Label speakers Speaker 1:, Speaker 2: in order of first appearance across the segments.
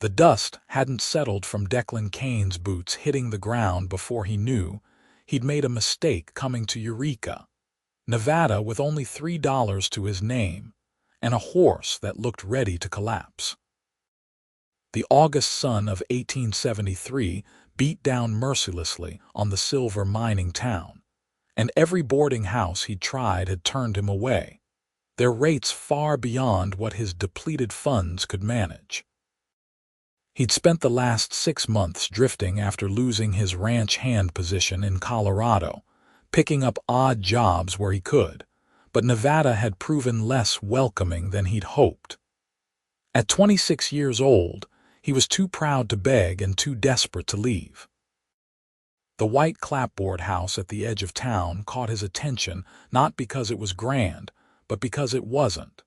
Speaker 1: The dust hadn't settled from Declan Kane's boots hitting the ground before he knew he'd made a mistake coming to Eureka, Nevada, with only $3 to his name and a horse that looked ready to collapse. The August sun of 1873 beat down mercilessly on the silver mining town, and every boarding house he'd tried had turned him away, their rates far beyond what his depleted funds could manage. He'd spent the last 6 months drifting after losing his ranch hand position in Colorado, picking up odd jobs where he could, but Nevada had proven less welcoming than he'd hoped. At 26 years old, he was too proud to beg and too desperate to leave. The white clapboard house at the edge of town caught his attention not because it was grand, but because it wasn't.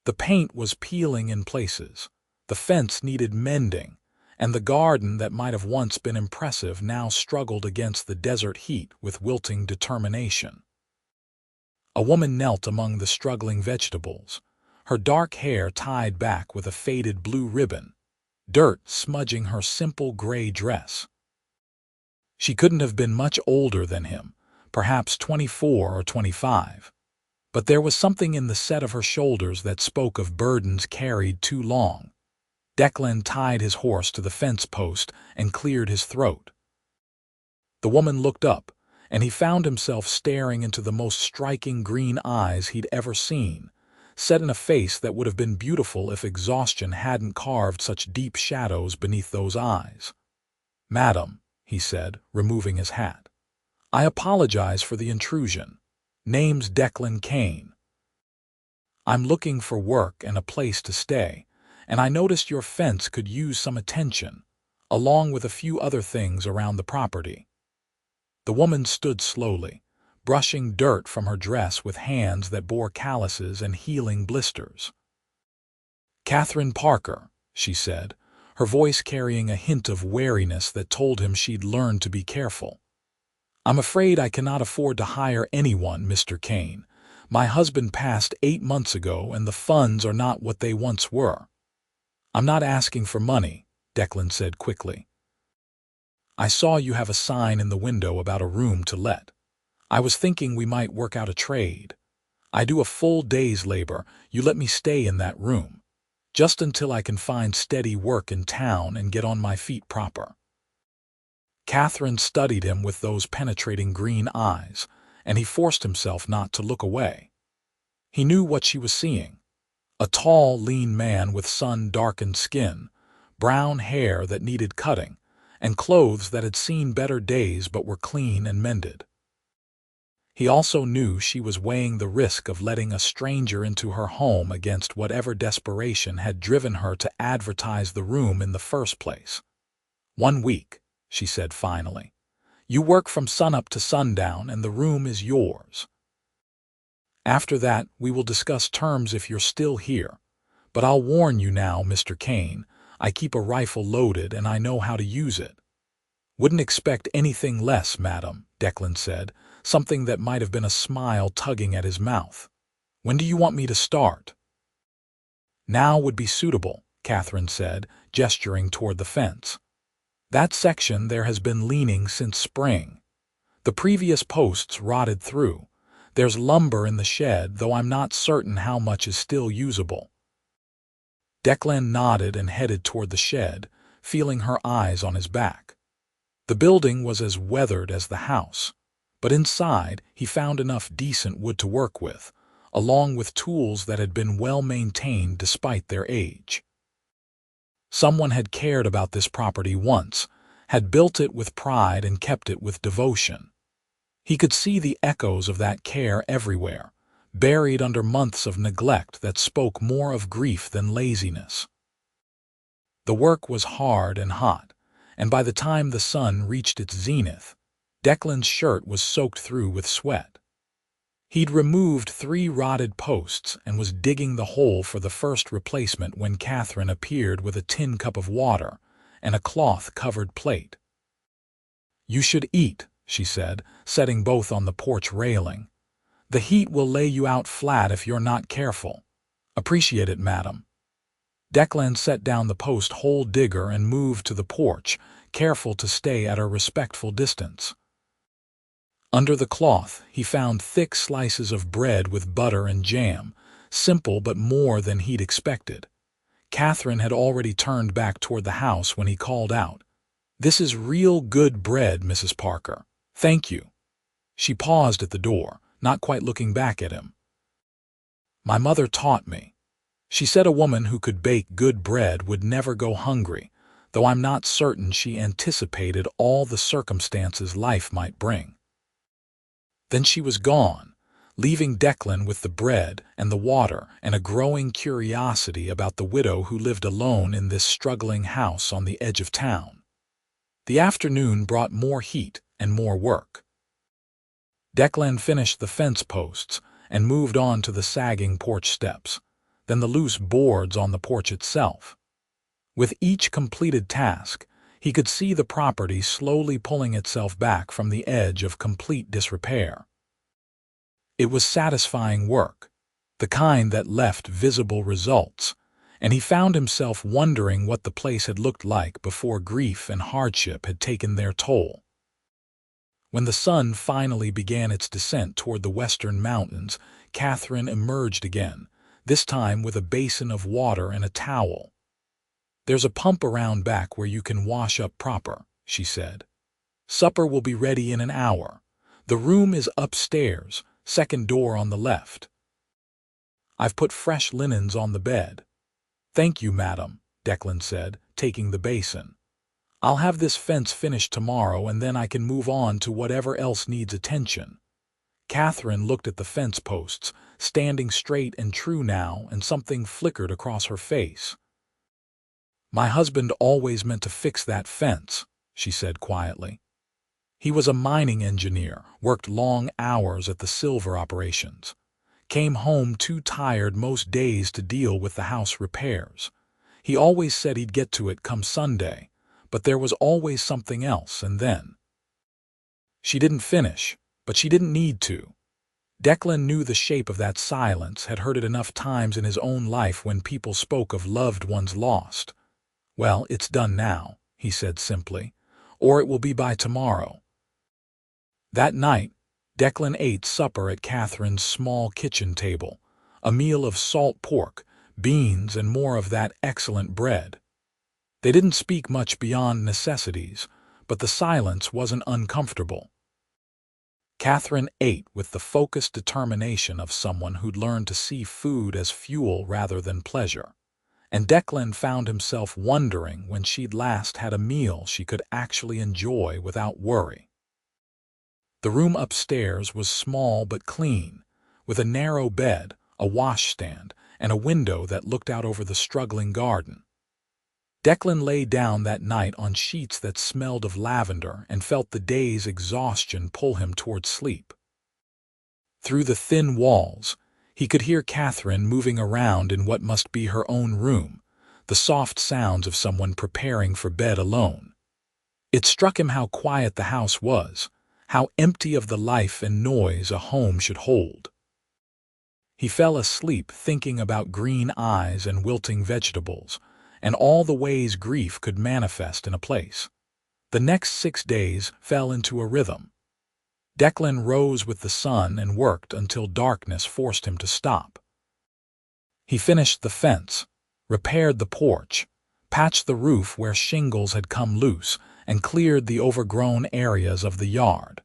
Speaker 1: The paint was peeling in places, the fence needed mending, and the garden that might have once been impressive now struggled against the desert heat with wilting determination. A woman knelt among the struggling vegetables, her dark hair tied back with a faded blue ribbon, dirt smudging her simple gray dress. She couldn't have been much older than him, perhaps 24 or 25, but there was something in the set of her shoulders that spoke of burdens carried too long. Declan tied his horse to the fence post and cleared his throat. The woman looked up, and he found himself staring into the most striking green eyes he'd ever seen, set in a face that would have been beautiful if exhaustion hadn't carved such deep shadows beneath those eyes. "Madam," he said, removing his hat, "I apologize for the intrusion. Name's Declan Kane. I'm looking for work and a place to stay, and I noticed your fence could use some attention, along with a few other things around the property." The woman stood slowly, brushing dirt from her dress with hands that bore calluses and healing blisters. "Katherine Parker," she said, her voice carrying a hint of wariness that told him she'd learned to be careful. "I'm afraid I cannot afford to hire anyone, Mr. Kane. My husband passed 8 months ago, and the funds are not what they once were." "I'm not asking for money," Declan said quickly. "I saw you have a sign in the window about a room to let. I was thinking we might work out a trade. I do a full day's labor. You let me stay in that room, just until I can find steady work in town and get on my feet proper." Katherine studied him with those penetrating green eyes, and he forced himself not to look away. He knew what she was seeing: a tall, lean man with sun-darkened skin, brown hair that needed cutting, and clothes that had seen better days but were clean and mended. He also knew she was weighing the risk of letting a stranger into her home against whatever desperation had driven her to advertise the room in the first place. "1 week," she said finally. "You work from sunup to sundown, and the room is yours. After that, we will discuss terms if you're still here. But I'll warn you now, Mr. Kane, I keep a rifle loaded and I know how to use it." "Wouldn't expect anything less, madam," Declan said, something that might have been a smile tugging at his mouth. "When do you want me to start?" "Now would be suitable," Katherine said, gesturing toward the fence. "That section there has been leaning since spring. The previous posts rotted through. There's lumber in the shed, though I'm not certain how much is still usable." Declan nodded and headed toward the shed, feeling her eyes on his back. The building was as weathered as the house, but inside he found enough decent wood to work with, along with tools that had been well maintained despite their age. Someone had cared about this property once, had built it with pride and kept it with devotion. He could see the echoes of that care everywhere, buried under months of neglect that spoke more of grief than laziness. The work was hard and hot, and by the time the sun reached its zenith, Declan's shirt was soaked through with sweat. He'd removed 3 rotted posts and was digging the hole for the first replacement when Katherine appeared with a tin cup of water and a cloth-covered plate. "You should eat," she said, setting both on the porch railing. "The heat will lay you out flat if you're not careful." "Appreciate it, madam." Declan set down the post-hole digger and moved to the porch, careful to stay at a respectful distance. Under the cloth, he found thick slices of bread with butter and jam, simple but more than he'd expected. Katherine had already turned back toward the house when he called out, "This is real good bread, Mrs. Parker. Thank you." She paused at the door, not quite looking back at him. "My mother taught me. She said a woman who could bake good bread would never go hungry, though I'm not certain she anticipated all the circumstances life might bring." Then she was gone, leaving Declan with the bread and the water and a growing curiosity about the widow who lived alone in this struggling house on the edge of town. The afternoon brought more heat and more work. Declan finished the fence posts and moved on to the sagging porch steps, then the loose boards on the porch itself. With each completed task, he could see the property slowly pulling itself back from the edge of complete disrepair. It was satisfying work, the kind that left visible results, and he found himself wondering what the place had looked like before grief and hardship had taken their toll. When the sun finally began its descent toward the western mountains, Katherine emerged again, this time with a basin of water and a towel. "There's a pump around back where you can wash up proper," she said. "Supper will be ready in an hour. The room is upstairs, second door on the left. I've put fresh linens on the bed." "Thank you, madam," Declan said, taking the basin. "I'll have this fence finished tomorrow and then I can move on to whatever else needs attention." Katherine looked at the fence posts, standing straight and true now, and something flickered across her face. "My husband always meant to fix that fence," she said quietly. "He was a mining engineer, worked long hours at the silver operations. Came home too tired most days to deal with the house repairs. He always said he'd get to it come Sunday, but there was always something else, and then—" She didn't finish, but she didn't need to. Declan knew the shape of that silence, had heard it enough times in his own life when people spoke of loved ones lost. "Well, it's done now," he said simply, "or it will be by tomorrow." That night, Declan ate supper at Katherine's small kitchen table, a meal of salt pork, beans, and more of that excellent bread. They didn't speak much beyond necessities, but the silence wasn't uncomfortable. Katherine ate with the focused determination of someone who'd learned to see food as fuel rather than pleasure, and Declan found himself wondering when she'd last had a meal she could actually enjoy without worry. The room upstairs was small but clean, with a narrow bed, a washstand, and a window that looked out over the struggling garden. Declan lay down that night on sheets that smelled of lavender and felt the day's exhaustion pull him toward sleep. Through the thin walls, he could hear Katherine moving around in what must be her own room, the soft sounds of someone preparing for bed alone. It struck him how quiet the house was, how empty of the life and noise a home should hold. He fell asleep thinking about green eyes and wilting vegetables, and all the ways grief could manifest in a place. The next 6 days fell into a rhythm. Declan rose with the sun and worked until darkness forced him to stop. He finished the fence, repaired the porch, patched the roof where shingles had come loose, and cleared the overgrown areas of the yard.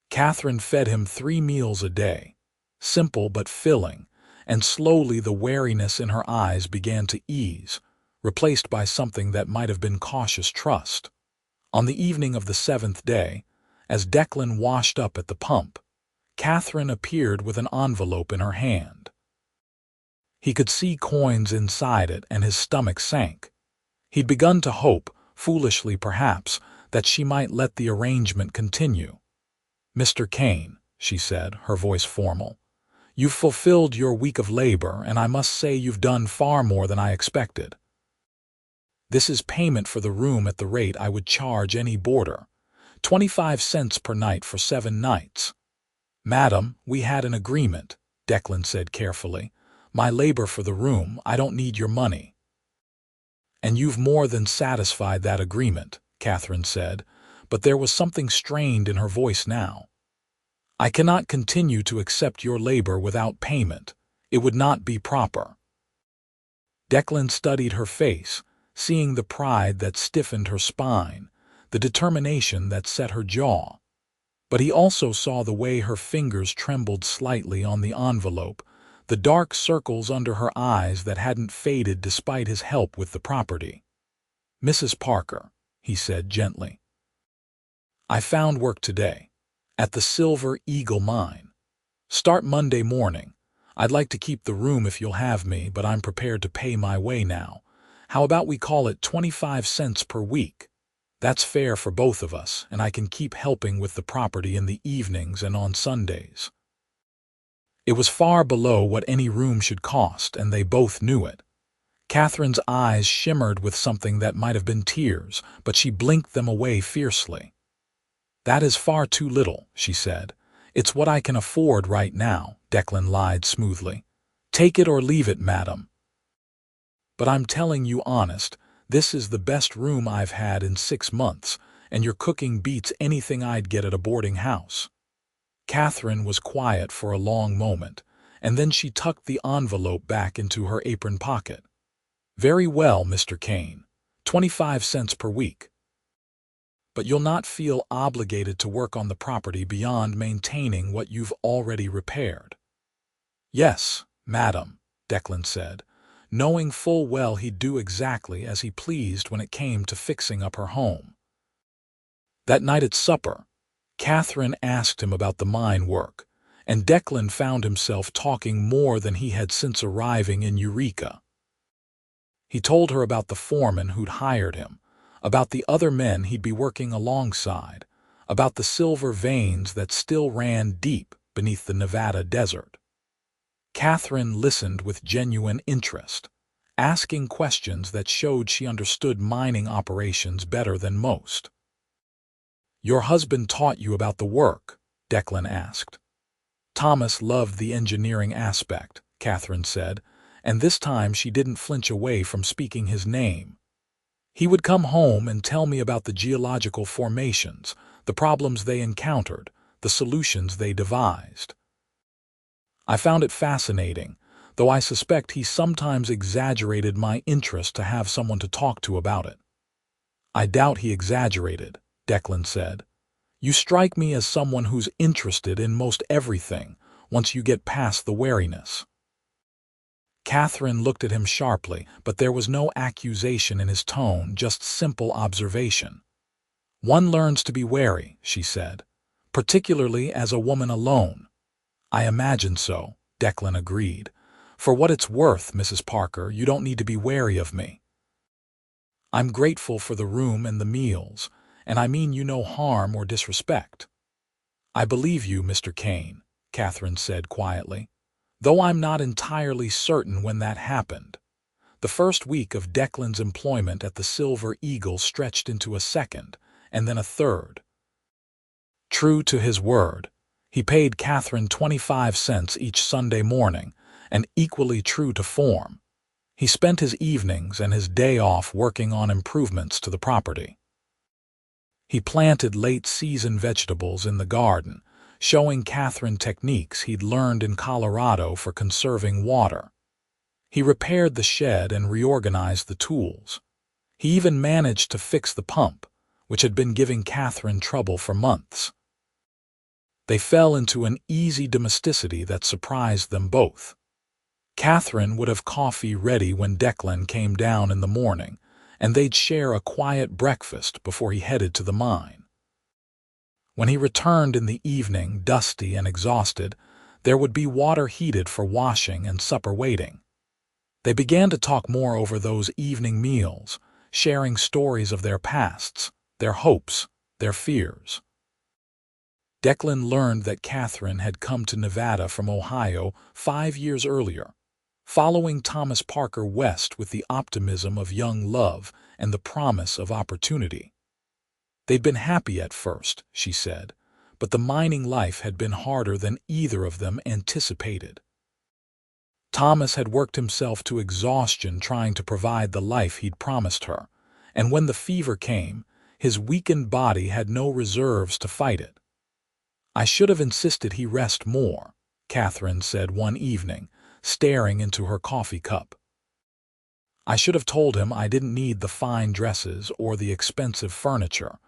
Speaker 1: Katherine fed him 3 meals a day, simple but filling, and slowly the wariness in her eyes began to ease, replaced by something that might have been cautious trust. On the evening of the 7th day, as Declan washed up at the pump, Katherine appeared with an envelope in her hand. He could see coins inside it, and his stomach sank. He'd begun to hope, foolishly perhaps, that she might let the arrangement continue. "Mr. Kane," she said, her voice formal, "you've fulfilled your week of labor, and I must say you've done far more than I expected. This is payment for the room at the rate I would charge any boarder, 25 cents per night for 7 nights. Madam, we had an agreement," Declan said carefully. My labor for the room, I don't need your money." "And you've more than satisfied that agreement," Katherine said, but there was something strained in her voice now. "I cannot continue to accept your labor without payment. It would not be proper." Declan studied her face, seeing the pride that stiffened her spine, the determination that set her jaw. But he also saw the way her fingers trembled slightly on the envelope, the dark circles under her eyes that hadn't faded despite his help with the property. "Mrs. Parker," he said gently, "I found work today, at the Silver Eagle mine. Start Monday morning. I'd like to keep the room if you'll have me, but I'm prepared to pay my way now. How about we call it 25 cents per week? That's fair for both of us, and I can keep helping with the property in the evenings and on Sundays." It was far below what any room should cost, and they both knew it. Katherine's eyes shimmered with something that might have been tears, but she blinked them away fiercely. "That is far too little," she said. "It's what I can afford right now," Declan lied smoothly. "Take it or leave it, madam. But I'm telling you honest, this is the best room I've had in 6 months, and your cooking beats anything I'd get at a boarding house." Katherine was quiet for a long moment, and then she tucked the envelope back into her apron pocket. "Very well, Mr. Kane. 25 cents per week. But you'll not feel obligated to work on the property beyond maintaining what you've already repaired." "Yes, madam," Declan said, knowing full well he'd do exactly as he pleased when it came to fixing up her home. That night at supper, Katherine asked him about the mine work, and Declan found himself talking more than he had since arriving in Eureka. He told her about the foreman who'd hired him, about the other men he'd be working alongside, about the silver veins that still ran deep beneath the Nevada desert. Katherine listened with genuine interest, asking questions that showed she understood mining operations better than most. "Your husband taught you about the work?" Declan asked. "Thomas loved the engineering aspect," Katherine said, and this time she didn't flinch away from speaking his name. "He would come home and tell me about the geological formations, the problems they encountered, the solutions they devised. I found it fascinating, though I suspect he sometimes exaggerated my interest to have someone to talk to about it." "I doubt he exaggerated," Declan said. "You strike me as someone who's interested in most everything once you get past the wariness." Katherine looked at him sharply, but there was no accusation in his tone, just simple observation. "One learns to be wary," she said, "particularly as a woman alone." "I imagine so," Declan agreed. "For what it's worth, Mrs. Parker, you don't need to be wary of me. I'm grateful for the room and the meals, and I mean you no harm or disrespect." "I believe you, Mr. Kane," Katherine said quietly, "though I'm not entirely certain when that happened." The first week of Declan's employment at the Silver Eagle stretched into a second, and then a third. True to his word, he paid Katherine 25 cents each Sunday morning, and equally true to form, he spent his evenings and his day off working on improvements to the property. He planted late-season vegetables in the garden, showing Katherine techniques he'd learned in Colorado for conserving water. He repaired the shed and reorganized the tools. He even managed to fix the pump, which had been giving Katherine trouble for months. They fell into an easy domesticity that surprised them both. Katherine would have coffee ready when Declan came down in the morning, and they'd share a quiet breakfast before he headed to the mine. When he returned in the evening, dusty and exhausted, there would be water heated for washing and supper waiting. They began to talk more over those evening meals, sharing stories of their pasts, their hopes, their fears. Declan learned that Katherine had come to Nevada from Ohio 5 years earlier, following Thomas Parker west with the optimism of young love and the promise of opportunity. They'd been happy at first, she said, but the mining life had been harder than either of them anticipated. Thomas had worked himself to exhaustion trying to provide the life he'd promised her, and when the fever came, his weakened body had no reserves to fight it. "I should have insisted he rest more," Katherine said one evening, staring into her coffee cup. "I should have told him I didn't need the fine dresses or the expensive furniture.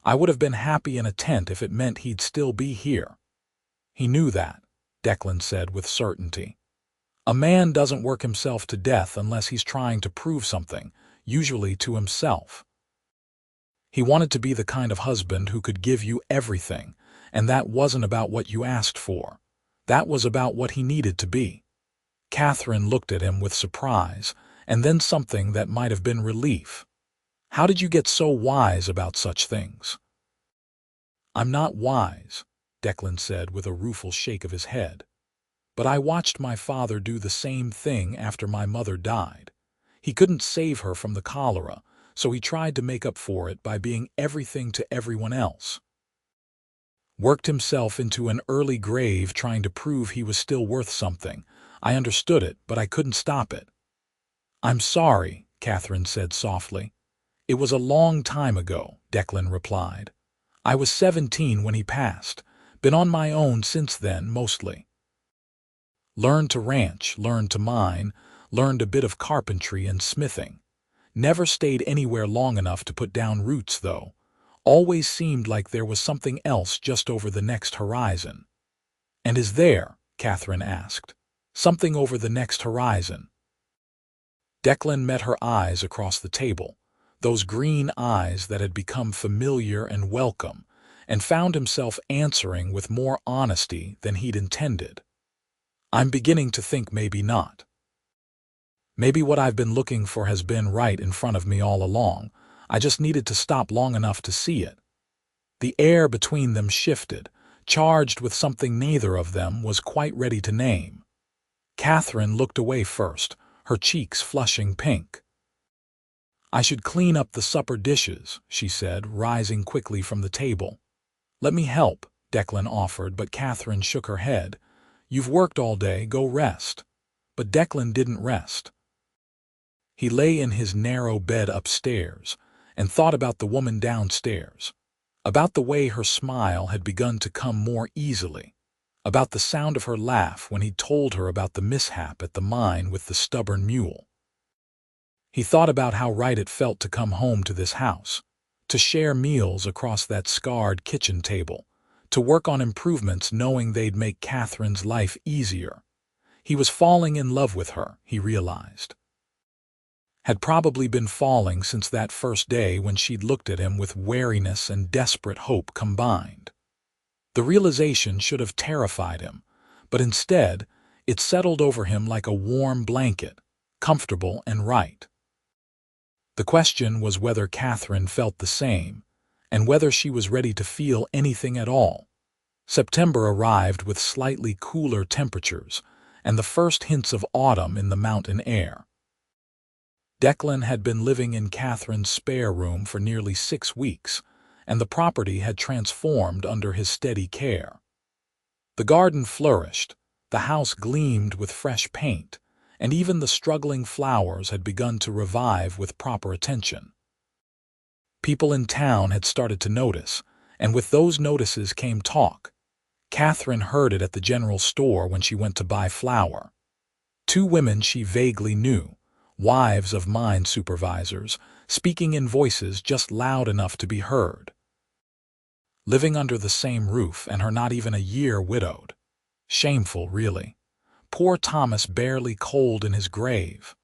Speaker 1: I would have been happy in a tent if it meant he'd still be here." "He knew that," Declan said with certainty. "A man doesn't work himself to death unless he's trying to prove something, usually to himself. He wanted to be the kind of husband who could give you everything, and that wasn't about what you asked for. That was about what he needed to be." Katherine looked at him with surprise, and then something that might have been relief. "How did you get so wise about such things?" "I'm not wise," Declan said with a rueful shake of his head. "But I watched my father do the same thing after my mother died. He couldn't save her from the cholera, so he tried to make up for it by being everything to everyone else. Worked himself into an early grave trying to prove he was still worth something. I understood it, but I couldn't stop it." "I'm sorry," Katherine said softly. "It was a long time ago," Declan replied. "I was 17 when he passed. Been on my own since then, mostly. Learned to ranch, learned to mine, learned a bit of carpentry and smithing. Never stayed anywhere long enough to put down roots, though. Always seemed like there was something else just over the next horizon." "And is there," Katherine asked, "something over the next horizon?" Declan met her eyes across the table, those green eyes that had become familiar and welcome, and found himself answering with more honesty than he'd intended. "I'm beginning to think maybe not. Maybe what I've been looking for has been right in front of me all along. I just needed to stop long enough to see it." The air between them shifted, charged with something neither of them was quite ready to name. Katherine looked away first, her cheeks flushing pink. "I should clean up the supper dishes," she said, rising quickly from the table. "Let me help," Declan offered, but Katherine shook her head. "You've worked all day, go rest." But Declan didn't rest. He lay in his narrow bed upstairs and thought about the woman downstairs, about the way her smile had begun to come more easily, about the sound of her laugh when he told her about the mishap at the mine with the stubborn mule. He thought about how right it felt to come home to this house, to share meals across that scarred kitchen table, to work on improvements knowing they'd make Katherine's life easier. He was falling in love with her, he realized. Had probably been falling since that first day when she'd looked at him with wariness and desperate hope combined. The realization should have terrified him, but instead, it settled over him like a warm blanket, comfortable and right. The question was whether Katherine felt the same, and whether she was ready to feel anything at all. September arrived with slightly cooler temperatures and the first hints of autumn in the mountain air. Declan had been living in Katherine's spare room for nearly 6 weeks, and the property had transformed under his steady care. The garden flourished, the house gleamed with fresh paint, and even the struggling flowers had begun to revive with proper attention. People in town had started to notice, and with those notices came talk. Katherine heard it at the general store when she went to buy flour. 2 women she vaguely knew, wives of mine supervisors, speaking in voices just loud enough to be heard. Living under the same roof and her not even a year widowed. Shameful, really. Poor Thomas barely cold in his grave.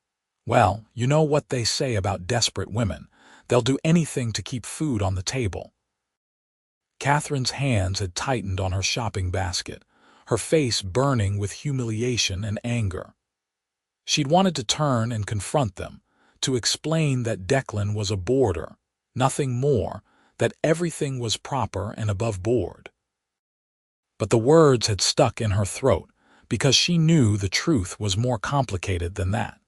Speaker 1: Well, you know what they say about desperate women. They'll do anything to keep food on the table. Katherine's hands had tightened on her shopping basket, her face burning with humiliation and anger. She'd wanted to turn and confront them, to explain that Declan was a boarder, nothing more, that everything was proper and above board. But the words had stuck in her throat, because she knew the truth was more complicated than that.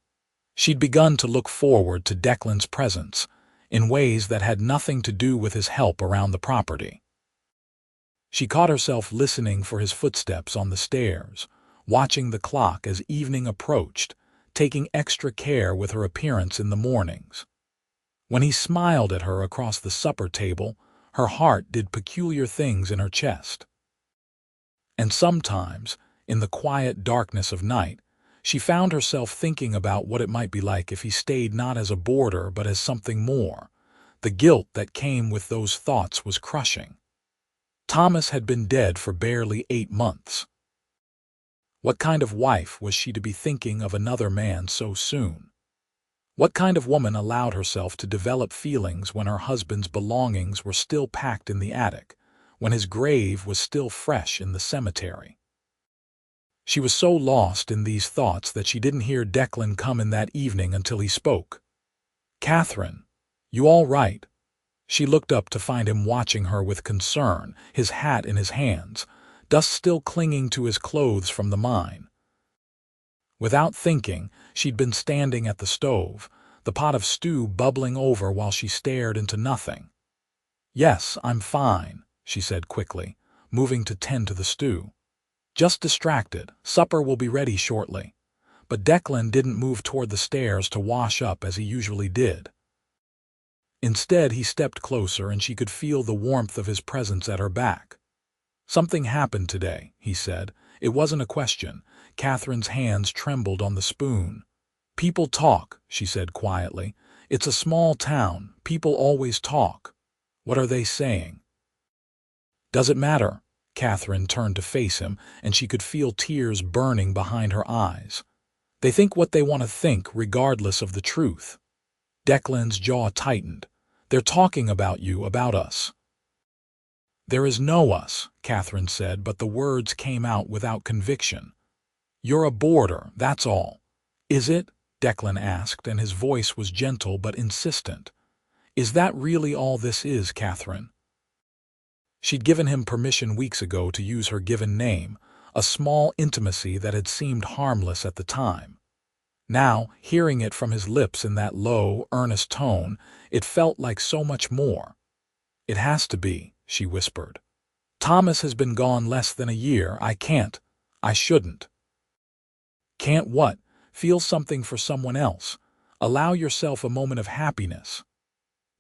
Speaker 1: She'd begun to look forward to Declan's presence, in ways that had nothing to do with his help around the property. She caught herself listening for his footsteps on the stairs, watching the clock as evening approached, taking extra care with her appearance in the mornings. When he smiled at her across the supper table, her heart did peculiar things in her chest. And sometimes, in the quiet darkness of night, she found herself thinking about what it might be like if he stayed not as a boarder but as something more. The guilt that came with those thoughts was crushing. Thomas had been dead for barely 8 months. What kind of wife was she to be thinking of another man so soon? What kind of woman allowed herself to develop feelings when her husband's belongings were still packed in the attic, when his grave was still fresh in the cemetery? She was so lost in these thoughts that she didn't hear Declan come in that evening until he spoke. "Katherine, you all right?" She looked up to find him watching her with concern, his hat in his hands, dust still clinging to his clothes from the mine. Without thinking, she'd been standing at the stove, the pot of stew bubbling over while she stared into nothing. "Yes, I'm fine," she said quickly, moving to tend to the stew. "Just distracted. Supper will be ready shortly." But Declan didn't move toward the stairs to wash up as he usually did. Instead, he stepped closer and she could feel the warmth of his presence at her back. "Something happened today," he said. It wasn't a question. Catherine's hands trembled on the spoon. "People talk," she said quietly. "It's a small town. People always talk." "What are they saying?" "Does it matter?" Katherine turned to face him, and she could feel tears burning behind her eyes. "They think what they want to think, regardless of the truth." Declan's jaw tightened. "They're talking about you, about us." "There is no us," Katherine said, but the words came out without conviction. "You're a boarder, that's all." "Is it?" Declan asked, and his voice was gentle but insistent. "Is that really all this is, Katherine?" She'd given him permission weeks ago to use her given name, a small intimacy that had seemed harmless at the time. Now, hearing it from his lips in that low, earnest tone, it felt like so much more. "It has to be," she whispered. "Thomas has been gone less than a year. I shouldn't." "Can't what?" "Feel something for someone else. Allow yourself a moment of happiness."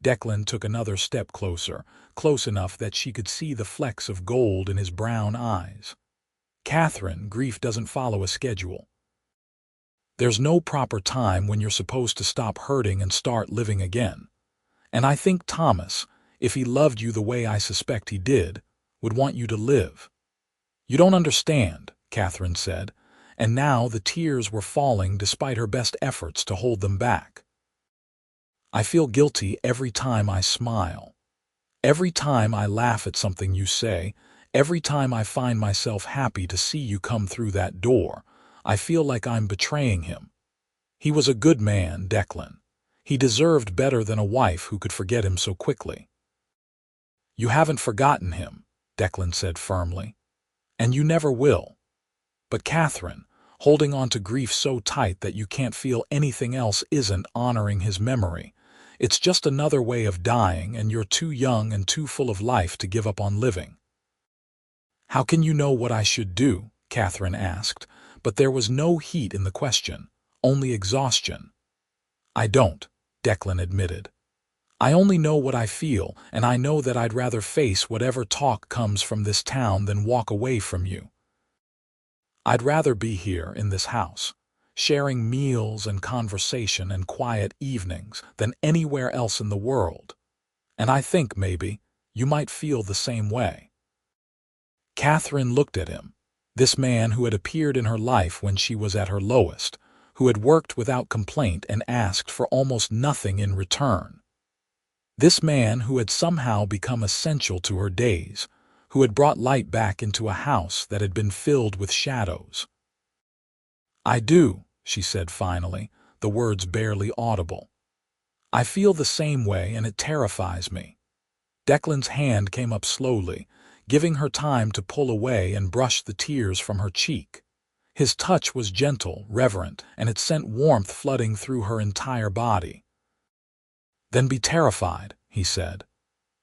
Speaker 1: Declan took another step closer, close enough that she could see the flecks of gold in his brown eyes. "Katherine, grief doesn't follow a schedule. There's no proper time when you're supposed to stop hurting and start living again. And I think Thomas, if he loved you the way I suspect he did, would want you to live." "You don't understand," Katherine said, and now the tears were falling despite her best efforts to hold them back. "I feel guilty every time I smile. Every time I laugh at something you say, every time I find myself happy to see you come through that door, I feel like I'm betraying him. He was a good man, Declan. He deserved better than a wife who could forget him so quickly." "You haven't forgotten him," Declan said firmly. "And you never will. But Katherine, holding on to grief so tight that you can't feel anything else isn't honoring his memory. It's just another way of dying, and you're too young and too full of life to give up on living." "How can you know what I should do?" Katherine asked, but there was no heat in the question, only exhaustion. "I don't," Declan admitted. "I only know what I feel, and I know that I'd rather face whatever talk comes from this town than walk away from you. I'd rather be here in this house, sharing meals and conversation and quiet evenings than anywhere else in the world. And I think, maybe, you might feel the same way." Katherine looked at him, this man who had appeared in her life when she was at her lowest, who had worked without complaint and asked for almost nothing in return. This man who had somehow become essential to her days, who had brought light back into a house that had been filled with shadows. "I do," she said finally, the words barely audible. "I feel the same way, and it terrifies me." Declan's hand came up slowly, giving her time to pull away and brush the tears from her cheek. His touch was gentle, reverent, and it sent warmth flooding through her entire body. "Then be terrified," he said.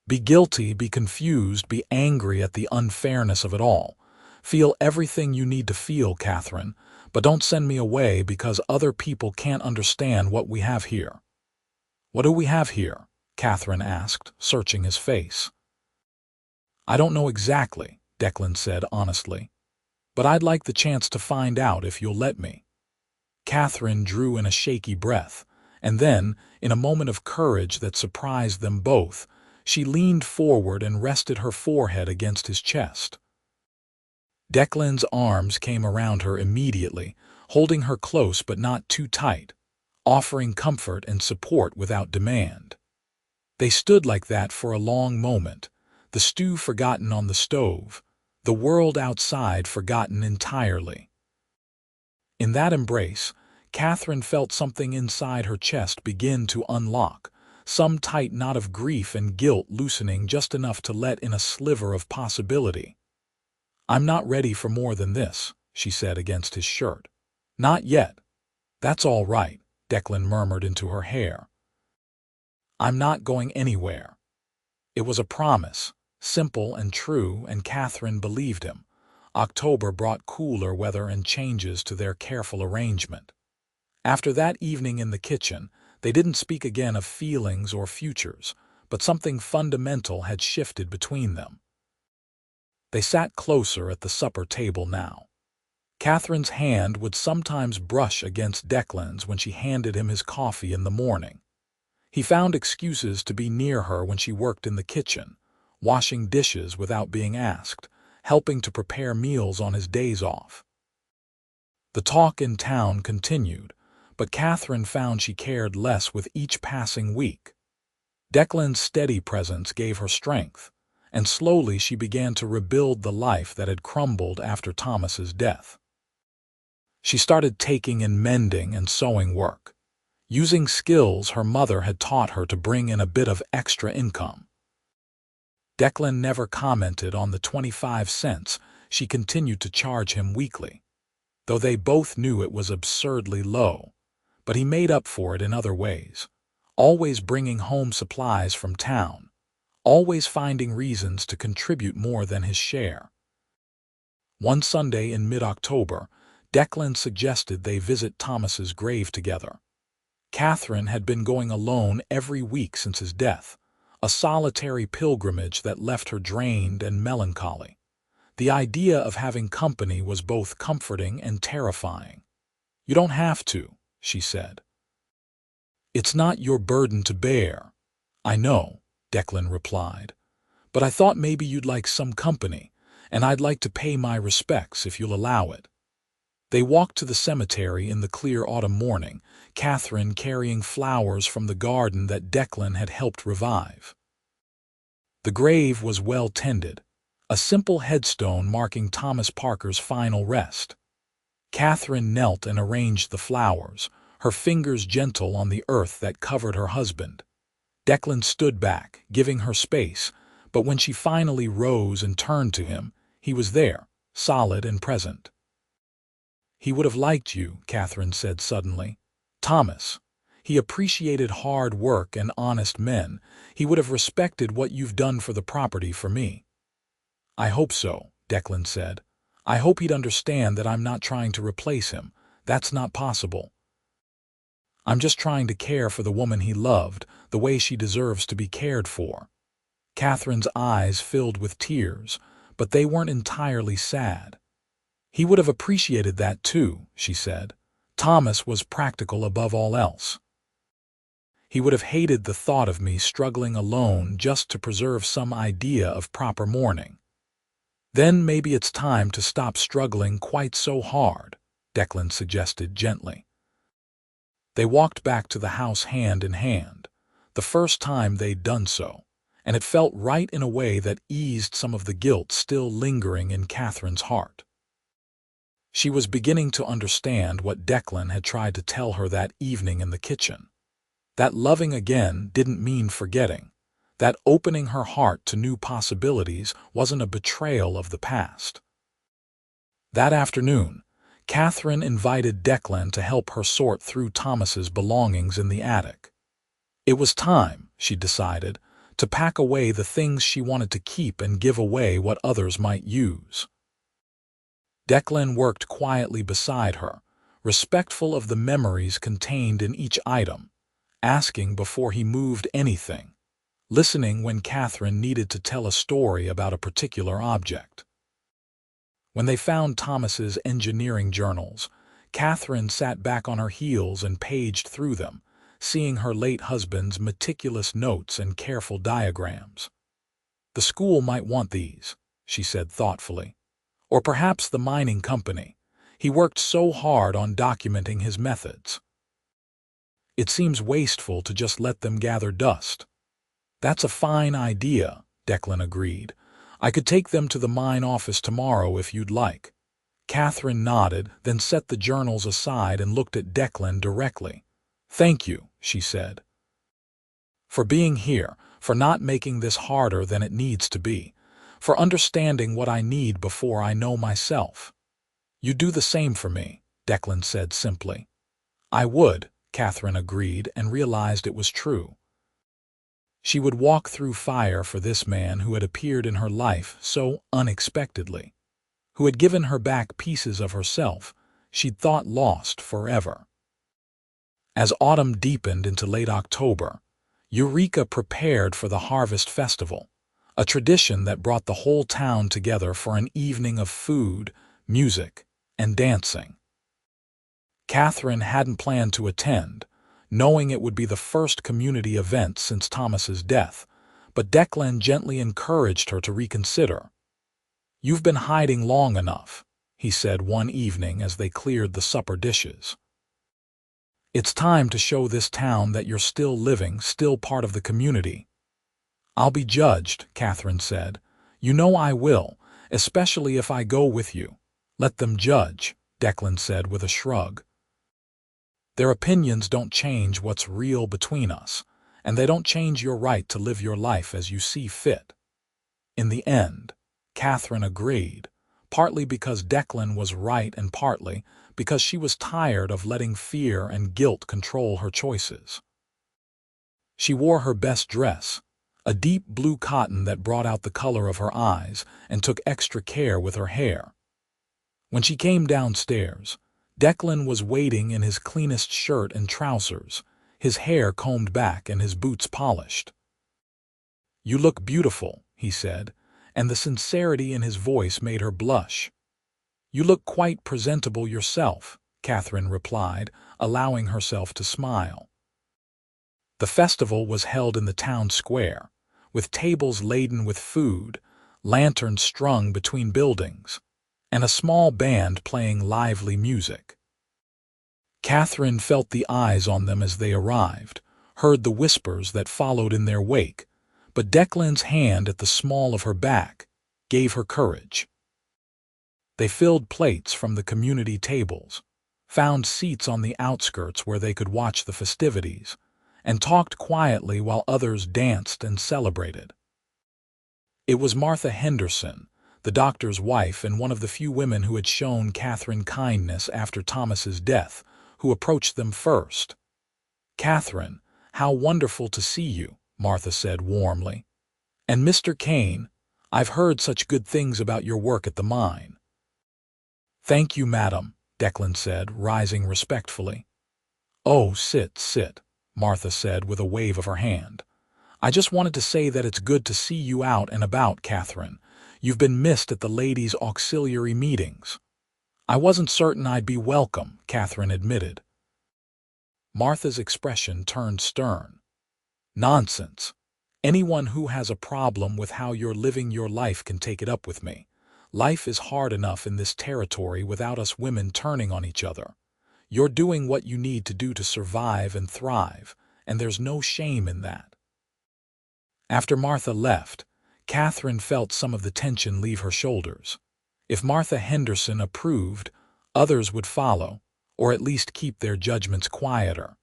Speaker 1: "Be guilty, be confused, be angry at the unfairness of it all. Feel everything you need to feel, Katherine, but don't send me away because other people can't understand what we have here." "What do we have here?" Katherine asked, searching his face. "I don't know exactly," Declan said honestly, "but I'd like the chance to find out if you'll let me." Katherine drew in a shaky breath, and then, in a moment of courage that surprised them both, she leaned forward and rested her forehead against his chest. Declan's arms came around her immediately, holding her close but not too tight, offering comfort and support without demand. They stood like that for a long moment, the stew forgotten on the stove, the world outside forgotten entirely. In that embrace, Katherine felt something inside her chest begin to unlock, some tight knot of grief and guilt loosening just enough to let in a sliver of possibility. "I'm not ready for more than this," she said against his shirt. "Not yet." "That's all right," Declan murmured into her hair. "I'm not going anywhere." It was a promise, simple and true, and Katherine believed him. October brought cooler weather and changes to their careful arrangement. After that evening in the kitchen, they didn't speak again of feelings or futures, but something fundamental had shifted between them. They sat closer at the supper table now. Katherine's hand would sometimes brush against Declan's when she handed him his coffee in the morning. He found excuses to be near her when she worked in the kitchen, washing dishes without being asked, helping to prepare meals on his days off. The talk in town continued, but Katherine found she cared less with each passing week. Declan's steady presence gave her strength, and slowly she began to rebuild the life that had crumbled after Thomas's death. She started taking in mending and sewing work, using skills her mother had taught her to bring in a bit of extra income. Declan never commented on the 25 cents she continued to charge him weekly, though they both knew it was absurdly low, but he made up for it in other ways, always bringing home supplies from town, always finding reasons to contribute more than his share. One Sunday in mid-October, Declan suggested they visit Thomas's grave together. Katherine had been going alone every week since his death, a solitary pilgrimage that left her drained and melancholy. The idea of having company was both comforting and terrifying. "You don't have to," she said. "It's not your burden to bear." "I know," Declan replied, "but I thought maybe you'd like some company, and I'd like to pay my respects if you'll allow it." They walked to the cemetery in the clear autumn morning, Katherine carrying flowers from the garden that Declan had helped revive. The grave was well tended, a simple headstone marking Thomas Parker's final rest. Katherine knelt and arranged the flowers, her fingers gentle on the earth that covered her husband. Declan stood back, giving her space, but when she finally rose and turned to him, he was there, solid and present. "He would have liked you," Katherine said suddenly. "Thomas. He appreciated hard work and honest men. He would have respected what you've done for the property for me." "I hope so," Declan said. "I hope he'd understand that I'm not trying to replace him. That's not possible. I'm just trying to care for the woman he loved, the way she deserves to be cared for." Katherine's eyes filled with tears, but they weren't entirely sad. "He would have appreciated that too," she said. "Thomas was practical above all else. He would have hated the thought of me struggling alone just to preserve some idea of proper mourning." "Then maybe it's time to stop struggling quite so hard," Declan suggested gently. They walked back to the house hand in hand, the first time they'd done so, and it felt right in a way that eased some of the guilt still lingering in Katherine's heart. She was beginning to understand what Declan had tried to tell her that evening in the kitchen. That loving again didn't mean forgetting. That opening her heart to new possibilities wasn't a betrayal of the past. That afternoon, Katherine invited Declan to help her sort through Thomas's belongings in the attic. It was time, she decided, to pack away the things she wanted to keep and give away what others might use. Declan worked quietly beside her, respectful of the memories contained in each item, asking before he moved anything, listening when Katherine needed to tell a story about a particular object. When they found Thomas's engineering journals, Katherine sat back on her heels and paged through them, seeing her late husband's meticulous notes and careful diagrams. "The school might want these," she said thoughtfully. "Or perhaps the mining company. He worked so hard on documenting his methods. It seems wasteful to just let them gather dust." "That's a fine idea," Declan agreed. "I could take them to the mine office tomorrow if you'd like." Katherine nodded, then set the journals aside and looked at Declan directly. "Thank you," she said, "for being here, for not making this harder than it needs to be, for understanding what I need before I know myself." "You do the same for me," Declan said simply. "I would," Katherine agreed and realized it was true. She would walk through fire for this man who had appeared in her life so unexpectedly, who had given her back pieces of herself she'd thought lost forever. As autumn deepened into late October, Eureka prepared for the Harvest Festival, a tradition that brought the whole town together for an evening of food, music, and dancing. Katherine hadn't planned to attend, knowing it would be the first community event since Thomas's death, but Declan gently encouraged her to reconsider. "You've been hiding long enough," he said one evening as they cleared the supper dishes. "It's time to show this town that you're still living, still part of the community." "I'll be judged," Katherine said. "You know I will, especially if I go with you." "Let them judge," Declan said with a shrug. "Their opinions don't change what's real between us, and they don't change your right to live your life as you see fit." In the end, Katherine agreed, partly because Declan was right and partly because she was tired of letting fear and guilt control her choices. She wore her best dress, a deep blue cotton that brought out the color of her eyes, and took extra care with her hair. When she came downstairs, Declan was waiting in his cleanest shirt and trousers, his hair combed back and his boots polished. "You look beautiful," he said, and the sincerity in his voice made her blush. "You look quite presentable yourself," Katherine replied, allowing herself to smile. The festival was held in the town square, with tables laden with food, lanterns strung between buildings, and a small band playing lively music. Katherine felt the eyes on them as they arrived, heard the whispers that followed in their wake, but Declan's hand at the small of her back gave her courage. They filled plates from the community tables, found seats on the outskirts where they could watch the festivities, and talked quietly while others danced and celebrated. It was Martha Henderson, the doctor's wife and one of the few women who had shown Katherine kindness after Thomas's death, who approached them first. "Katherine, how wonderful to see you," Martha said warmly. "And Mr. Kane, I've heard such good things about your work at the mine." "Thank you, madam," Declan said, rising respectfully. "Oh, sit, sit," Martha said with a wave of her hand. "I just wanted to say that it's good to see you out and about, Katherine. You've been missed at the ladies' auxiliary meetings." "I wasn't certain I'd be welcome," Katherine admitted. Martha's expression turned stern. "Nonsense. Anyone who has a problem with how you're living your life can take it up with me. Life is hard enough in this territory without us women turning on each other. You're doing what you need to do to survive and thrive, and there's no shame in that." After Martha left, Katherine felt some of the tension leave her shoulders. If Martha Henderson approved, others would follow, or at least keep their judgments quieter.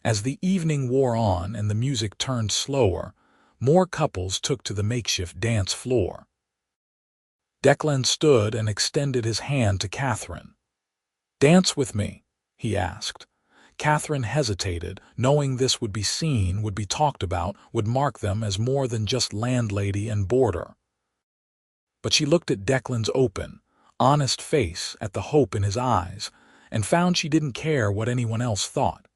Speaker 1: As the evening wore on and the music turned slower, more couples took to the makeshift dance floor. Declan stood and extended his hand to Katherine. "Dance with me," he asked. Katherine hesitated, knowing this would be seen, would be talked about, would mark them as more than just landlady and boarder. But she looked at Declan's open, honest face at the hope in his eyes, and found she didn't care what anyone else thought.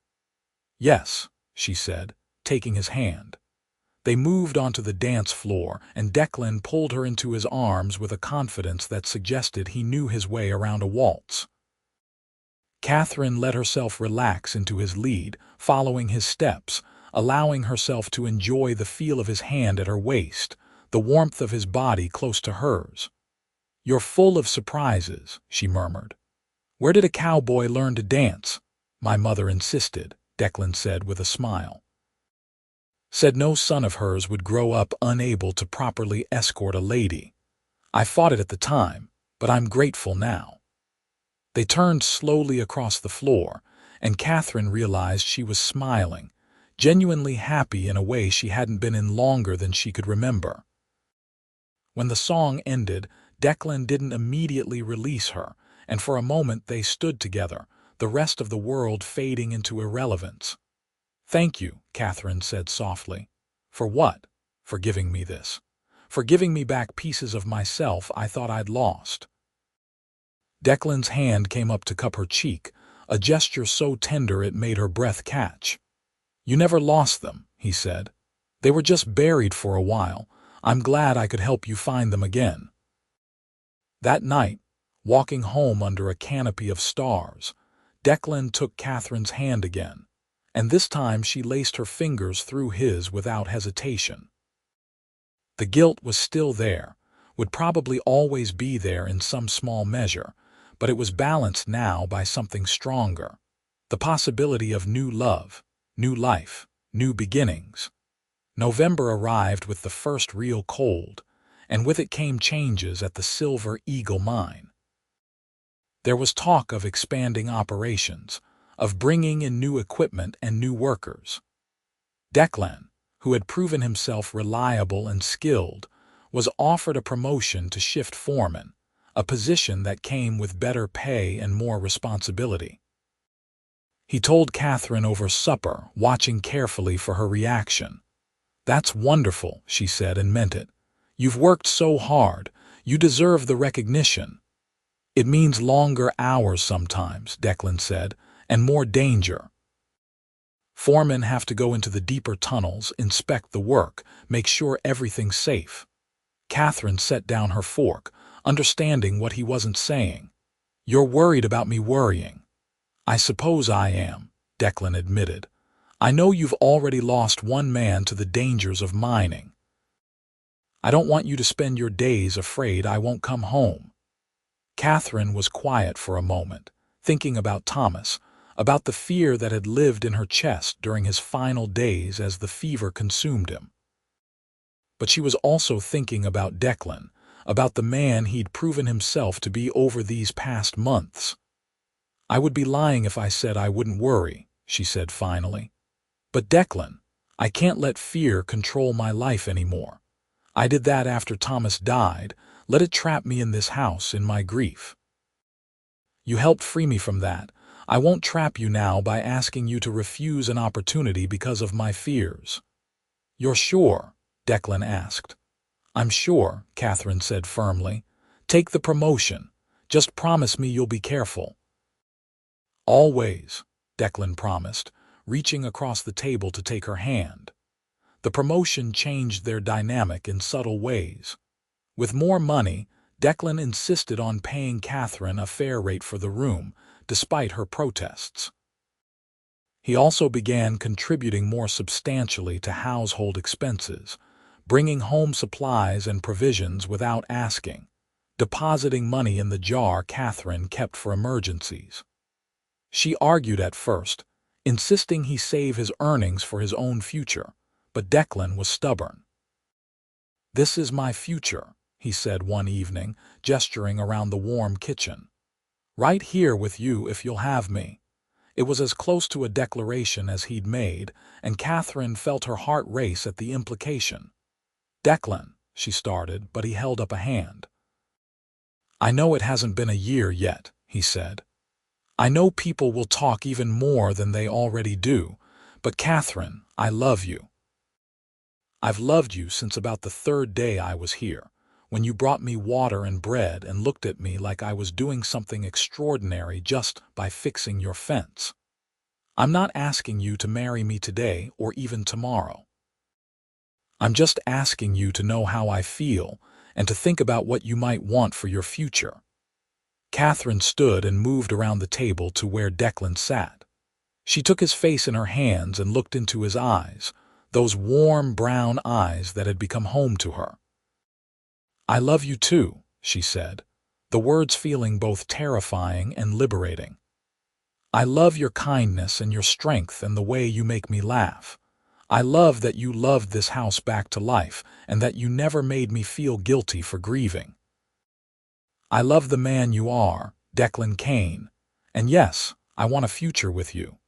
Speaker 1: "Yes," she said, taking his hand. They moved onto the dance floor, and Declan pulled her into his arms with a confidence that suggested he knew his way around a waltz. Katherine let herself relax into his lead, following his steps, allowing herself to enjoy the feel of his hand at her waist, the warmth of his body close to hers. "You're full of surprises," she murmured. "Where did a cowboy learn to dance?" "My mother insisted," Declan said with a smile. "Said no son of hers would grow up unable to properly escort a lady. I fought it at the time, but I'm grateful now." They turned slowly across the floor, and Katherine realized she was smiling, genuinely happy in a way she hadn't been in longer than she could remember. When the song ended, Declan didn't immediately release her, and for a moment they stood together, the rest of the world fading into irrelevance. "Thank you," Katherine said softly. "For what?" "For giving me this. For giving me back pieces of myself I thought I'd lost." Declan's hand came up to cup her cheek, a gesture so tender it made her breath catch. "You never lost them," he said. "They were just buried for a while. I'm glad I could help you find them again." That night, walking home under a canopy of stars, Declan took Katherine's hand again, and this time she laced her fingers through his without hesitation. The guilt was still there, would probably always be there in some small measure, but it was balanced now by something stronger, the possibility of new love, new life, new beginnings. November arrived with the first real cold, and with it came changes at the Silver Eagle mine. There was talk of expanding operations, of bringing in new equipment and new workers. Declan, who had proven himself reliable and skilled, was offered a promotion to shift foreman, a position that came with better pay and more responsibility. He told Katherine over supper, watching carefully for her reaction. "That's wonderful," she said, and meant it. "You've worked so hard. You deserve the recognition." "It means longer hours sometimes," Declan said, "and more danger. Foremen have to go into the deeper tunnels, inspect the work, make sure everything's safe." Katherine set down her fork, understanding what he wasn't saying. "You're worried about me worrying." "I suppose I am," Declan admitted. "I know you've already lost one man to the dangers of mining. I don't want you to spend your days afraid I won't come home." Katherine was quiet for a moment, thinking about Thomas, about the fear that had lived in her chest during his final days as the fever consumed him. But she was also thinking about Declan, about the man he'd proven himself to be over these past months. "I would be lying if I said I wouldn't worry," she said finally. "But Declan, I can't let fear control my life anymore. I did that after Thomas died, let it trap me in this house in my grief. You helped free me from that. I won't trap you now by asking you to refuse an opportunity because of my fears." "You're sure?" Declan asked. "I'm sure," Katherine said firmly. "Take the promotion. Just promise me you'll be careful." "Always," Declan promised, reaching across the table to take her hand. The promotion changed their dynamic in subtle ways. With more money, Declan insisted on paying Katherine a fair rate for the room, despite her protests. He also began contributing more substantially to household expenses, bringing home supplies and provisions without asking, depositing money in the jar Katherine kept for emergencies. She argued at first, insisting he save his earnings for his own future, but Declan was stubborn. "This is my future," he said one evening, gesturing around the warm kitchen. "Right here with you if you'll have me." It was as close to a declaration as he'd made, and Katherine felt her heart race at the implication. "Declan," she started, but he held up a hand. "I know it hasn't been a year yet," he said. "I know people will talk even more than they already do, but Katherine, I love you. I've loved you since about the third day I was here, when you brought me water and bread and looked at me like I was doing something extraordinary just by fixing your fence. I'm not asking you to marry me today or even tomorrow. I'm just asking you to know how I feel and to think about what you might want for your future." Katherine stood and moved around the table to where Declan sat. She took his face in her hands and looked into his eyes, those warm brown eyes that had become home to her. "I love you too," she said, the words feeling both terrifying and liberating. "I love your kindness and your strength and the way you make me laugh. I love that you loved this house back to life and that you never made me feel guilty for grieving. I love the man you are, Declan Kane, and yes, I want a future with you."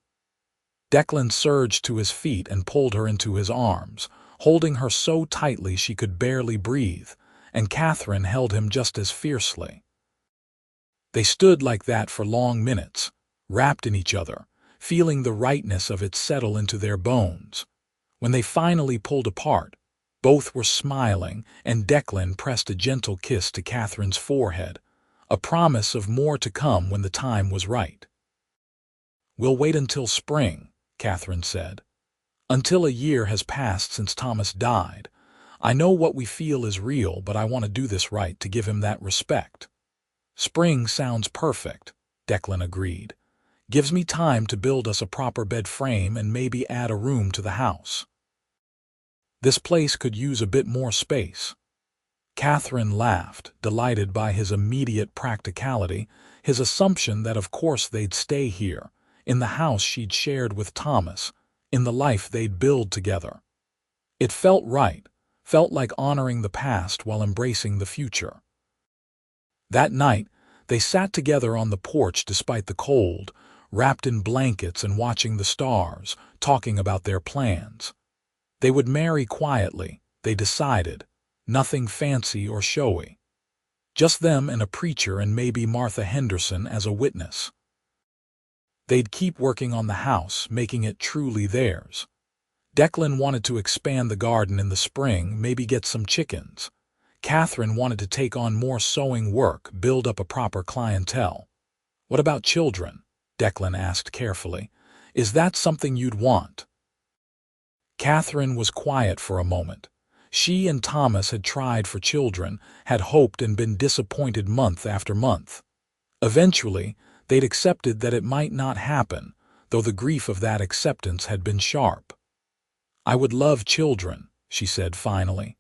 Speaker 1: Declan surged to his feet and pulled her into his arms, holding her so tightly she could barely breathe, and Katherine held him just as fiercely. They stood like that for long minutes, wrapped in each other, feeling the rightness of it settle into their bones. When they finally pulled apart, both were smiling, and Declan pressed a gentle kiss to Katherine's forehead, a promise of more to come when the time was right. "We'll wait until spring," Katherine said. "Until a year has passed since Thomas died. I know what we feel is real, but I want to do this right to give him that respect." "Spring sounds perfect," Declan agreed. "Gives me time to build us a proper bed frame and maybe add a room to the house. This place could use a bit more space." Katherine laughed, delighted by his immediate practicality, his assumption that of course they'd stay here, in the house she'd shared with Thomas, in the life they'd build together. It felt right, felt like honoring the past while embracing the future. That night, they sat together on the porch despite the cold, wrapped in blankets and watching the stars, talking about their plans. They would marry quietly, they decided, nothing fancy or showy. Just them and a preacher and maybe Martha Henderson as a witness. They'd keep working on the house, making it truly theirs. Declan wanted to expand the garden in the spring, maybe get some chickens. Katherine wanted to take on more sewing work, build up a proper clientele. "What about children?" Declan asked carefully. "Is that something you'd want?" Katherine was quiet for a moment. She and Thomas had tried for children, had hoped and been disappointed month after month. Eventually, they'd accepted that it might not happen, though the grief of that acceptance had been sharp. "I would love children," she said finally.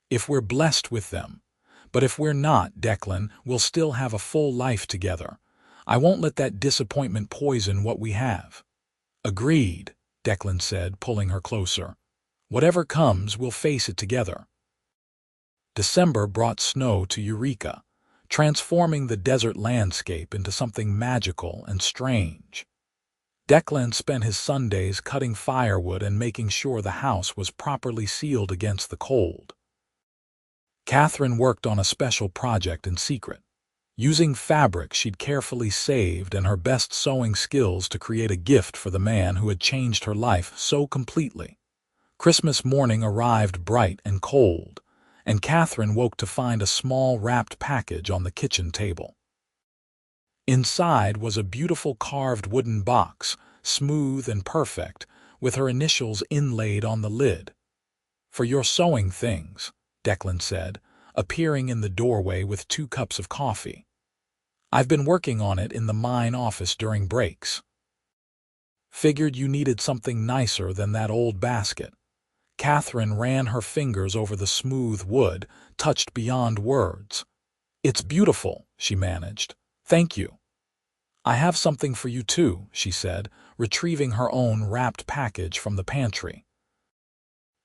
Speaker 1: "If we're blessed with them. But if we're not, Declan, we'll still have a full life together. I won't let that disappointment poison what we have." "Agreed," Declan said, pulling her closer. "Whatever comes, we'll face it together." December brought snow to Eureka, transforming the desert landscape into something magical and strange. Declan spent his Sundays cutting firewood and making sure the house was properly sealed against the cold. Katherine worked on a special project in secret, using fabric she'd carefully saved and her best sewing skills to create a gift for the man who had changed her life so completely. Christmas morning arrived bright and cold, and Katherine woke to find a small wrapped package on the kitchen table. Inside was a beautiful carved wooden box, smooth and perfect, with her initials inlaid on the lid. "For your sewing things," Declan said, appearing in the doorway with 2 cups of coffee. "I've been working on it in the mine office during breaks. Figured you needed something nicer than that old basket." Katherine ran her fingers over the smooth wood, touched beyond words. "It's beautiful," she managed. "Thank you." "I have something for you too," she said, retrieving her own wrapped package from the pantry.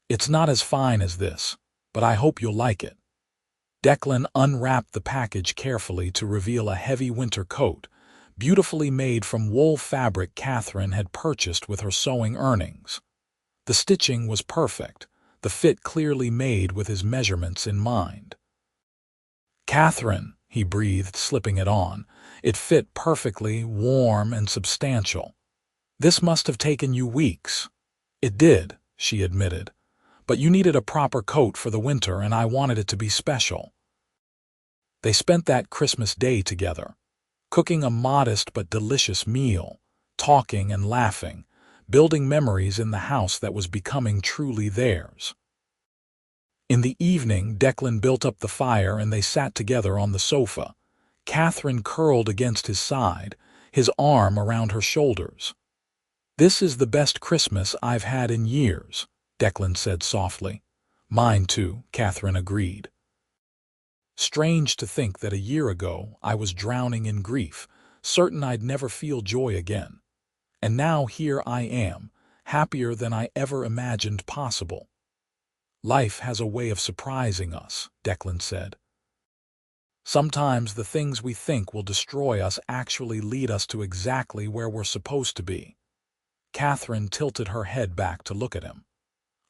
Speaker 1: "It's not as fine as this, but I hope you'll like it." Declan unwrapped the package carefully to reveal a heavy winter coat, beautifully made from wool fabric Katherine had purchased with her sewing earnings. The stitching was perfect, the fit clearly made with his measurements in mind. "Katherine," he breathed, slipping it on. It fit perfectly, warm and substantial. "This must have taken you weeks." "It did," she admitted. But you needed a proper coat for the winter and I wanted it to be special. They spent that Christmas day together, cooking a modest but delicious meal, talking and laughing, building memories in the house that was becoming truly theirs. In the evening, Declan built up the fire and they sat together on the sofa, Katherine curled against his side, his arm around her shoulders. "This is the best Christmas I've had in years," Declan said softly. "Mine too," Katherine agreed. "Strange to think that a year ago I was drowning in grief, certain I'd never feel joy again. And now here I am, happier than I ever imagined possible." "Life has a way of surprising us," Declan said. "Sometimes the things we think will destroy us actually lead us to exactly where we're supposed to be." Katherine tilted her head back to look at him.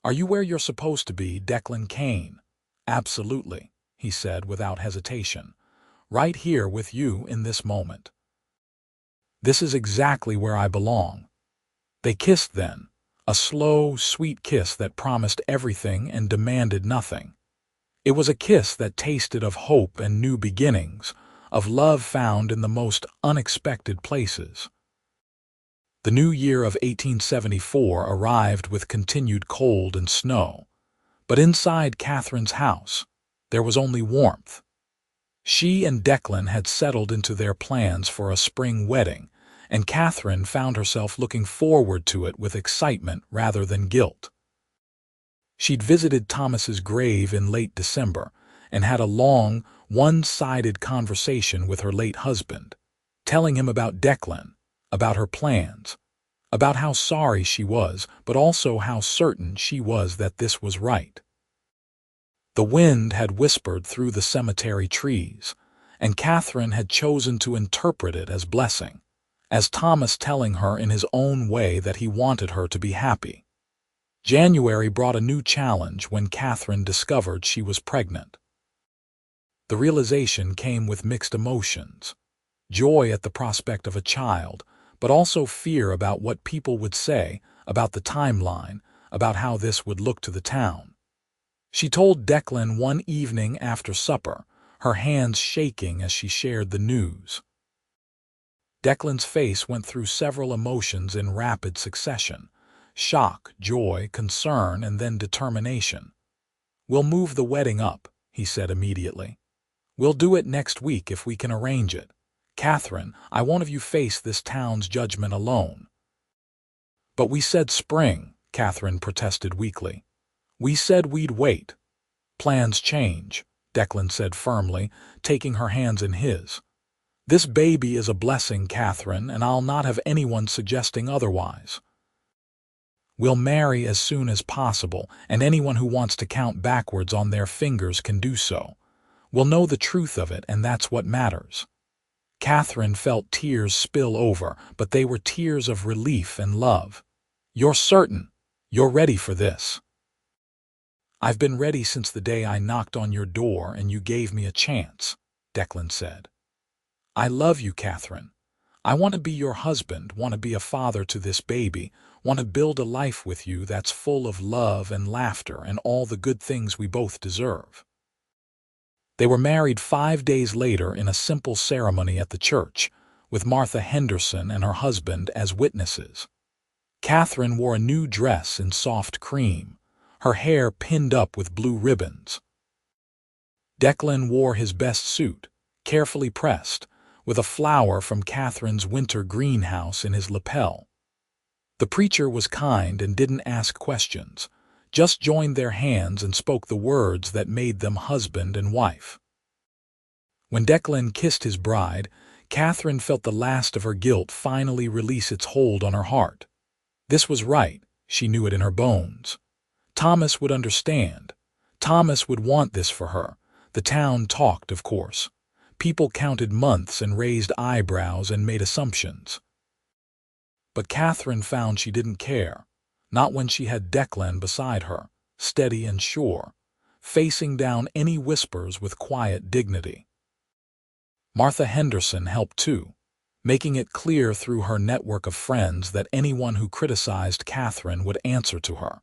Speaker 1: "Are you where you're supposed to be, Declan Kane?" "Absolutely," he said without hesitation. "Right here with you in this moment. This is exactly where I belong." They kissed then, a slow, sweet kiss that promised everything and demanded nothing. It was a kiss that tasted of hope and new beginnings, of love found in the most unexpected places. The new year of 1874 arrived with continued cold and snow, but inside Katherine's house, there was only warmth. She and Declan had settled into their plans for a spring wedding, and Katherine found herself looking forward to it with excitement rather than guilt. She'd visited Thomas's grave in late December and had a long, one-sided conversation with her late husband, telling him about Declan, about her plans, about how sorry she was, but also how certain she was that this was right. The wind had whispered through the cemetery trees, and Katherine had chosen to interpret it as blessing, as Thomas telling her in his own way that he wanted her to be happy. January brought a new challenge when Katherine discovered she was pregnant. The realization came with mixed emotions, joy at the prospect of a child, but also fear about what people would say, about the timeline, about how this would look to the town. She told Declan one evening after supper, her hands shaking as she shared the news. Declan's face went through several emotions in rapid succession: shock, joy, concern, and then determination. "We'll move the wedding up," he said immediately. "We'll do it next week if we can arrange it. Katherine, I won't have you face this town's judgment alone." "But we said spring," Katherine protested weakly. "We said we'd wait." "Plans change," Declan said firmly, taking her hands in his. "This baby is a blessing, Katherine, and I'll not have anyone suggesting otherwise. We'll marry as soon as possible, and anyone who wants to count backwards on their fingers can do so. We'll know the truth of it, and that's what matters." Katherine felt tears spill over, but they were tears of relief and love. "You're certain? You're ready for this?" "I've been ready since the day I knocked on your door and you gave me a chance," Declan said. "I love you, Katherine. I want to be your husband, want to be a father to this baby, want to build a life with you that's full of love and laughter and all the good things we both deserve." They were married 5 days later in a simple ceremony at the church, with Martha Henderson and her husband as witnesses. Katherine wore a new dress in soft cream, her hair pinned up with blue ribbons. Declan wore his best suit, carefully pressed, with a flower from Katherine's winter greenhouse in his lapel. The preacher was kind and didn't ask questions, just joined their hands and spoke the words that made them husband and wife. When Declan kissed his bride, Katherine felt the last of her guilt finally release its hold on her heart. This was right, she knew it in her bones. Thomas would understand. Thomas would want this for her. The town talked, of course. People counted months and raised eyebrows and made assumptions. But Katherine found she didn't care, not when she had Declan beside her, steady and sure, facing down any whispers with quiet dignity. Martha Henderson helped too, making it clear through her network of friends that anyone who criticized Katherine would answer to her.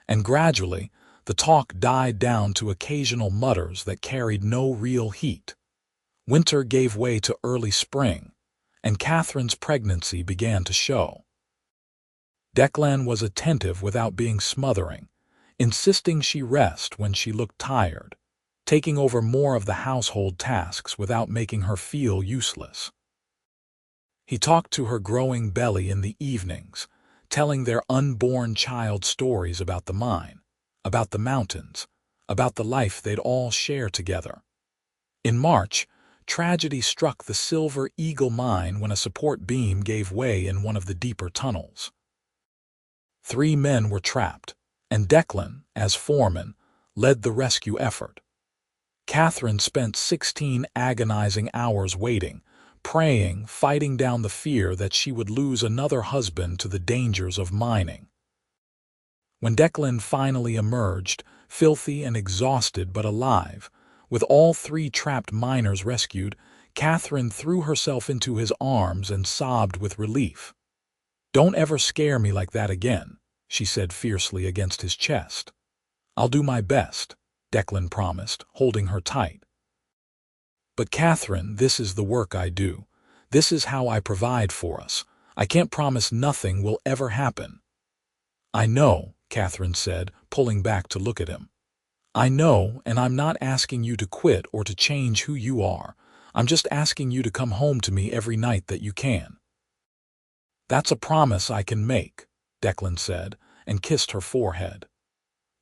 Speaker 1: And gradually, The talk died down to occasional mutters that carried no real heat. Winter gave way to early spring, and Catherine's pregnancy began to show. Declan was attentive without being smothering, insisting she rest when she looked tired, taking over more of the household tasks without making her feel useless. He talked to her growing belly in the evenings, telling their unborn child stories about the mine, about the mountains, about the life they'd all share together. In March, tragedy struck the Silver Eagle mine when a support beam gave way in one of the deeper tunnels. 3 men were trapped, and Declan, as foreman, led the rescue effort. Katherine spent 16 agonizing hours waiting, praying, fighting down the fear that she would lose another husband to the dangers of mining. When Declan finally emerged, filthy and exhausted but alive, with all 3 trapped miners rescued, Katherine threw herself into his arms and sobbed with relief. "Don't ever scare me like that again," she said fiercely against his chest. "I'll do my best," Declan promised, holding her tight. "But Katherine, this is the work I do. This is how I provide for us. I can't promise nothing will ever happen." "I know," Katherine said, pulling back to look at him. "I know, and I'm not asking you to quit or to change who you are. I'm just asking you to come home to me every night that you can." "That's a promise I can make," Declan said, and kissed her forehead.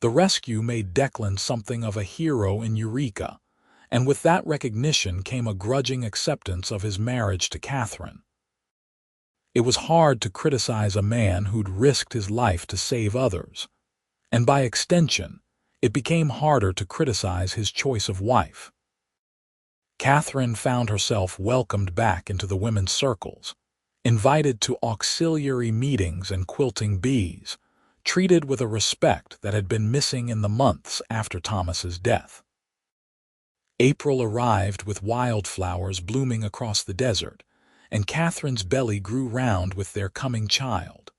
Speaker 1: The rescue made Declan something of a hero in Eureka, and with that recognition came a grudging acceptance of his marriage to Katherine. It was hard to criticize a man who'd risked his life to save others, and by extension, it became harder to criticize his choice of wife. Katherine found herself welcomed back into the women's circles, invited to auxiliary meetings and quilting bees, treated with a respect that had been missing in the months after Thomas's death. April arrived with wildflowers blooming across the desert, and Katherine's belly grew round with their coming child.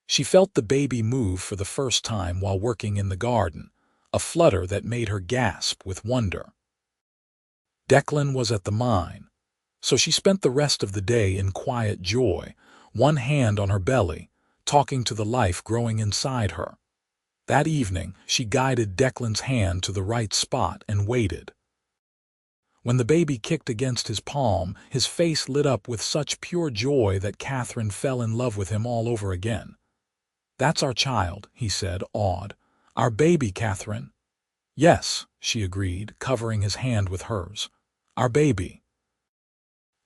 Speaker 1: She felt the baby move for the first time while working in the garden, a flutter that made her gasp with wonder. Declan was at the mine, so she spent the rest of the day in quiet joy, one hand on her belly, talking to the life growing inside her. That evening, she guided Declan's hand to the right spot and waited. When the baby kicked against his palm, his face lit up with such pure joy that Katherine fell in love with him all over again. "That's our child," he said, awed. "Our baby, Katherine." "Yes," she agreed, covering his hand with hers. "Our baby."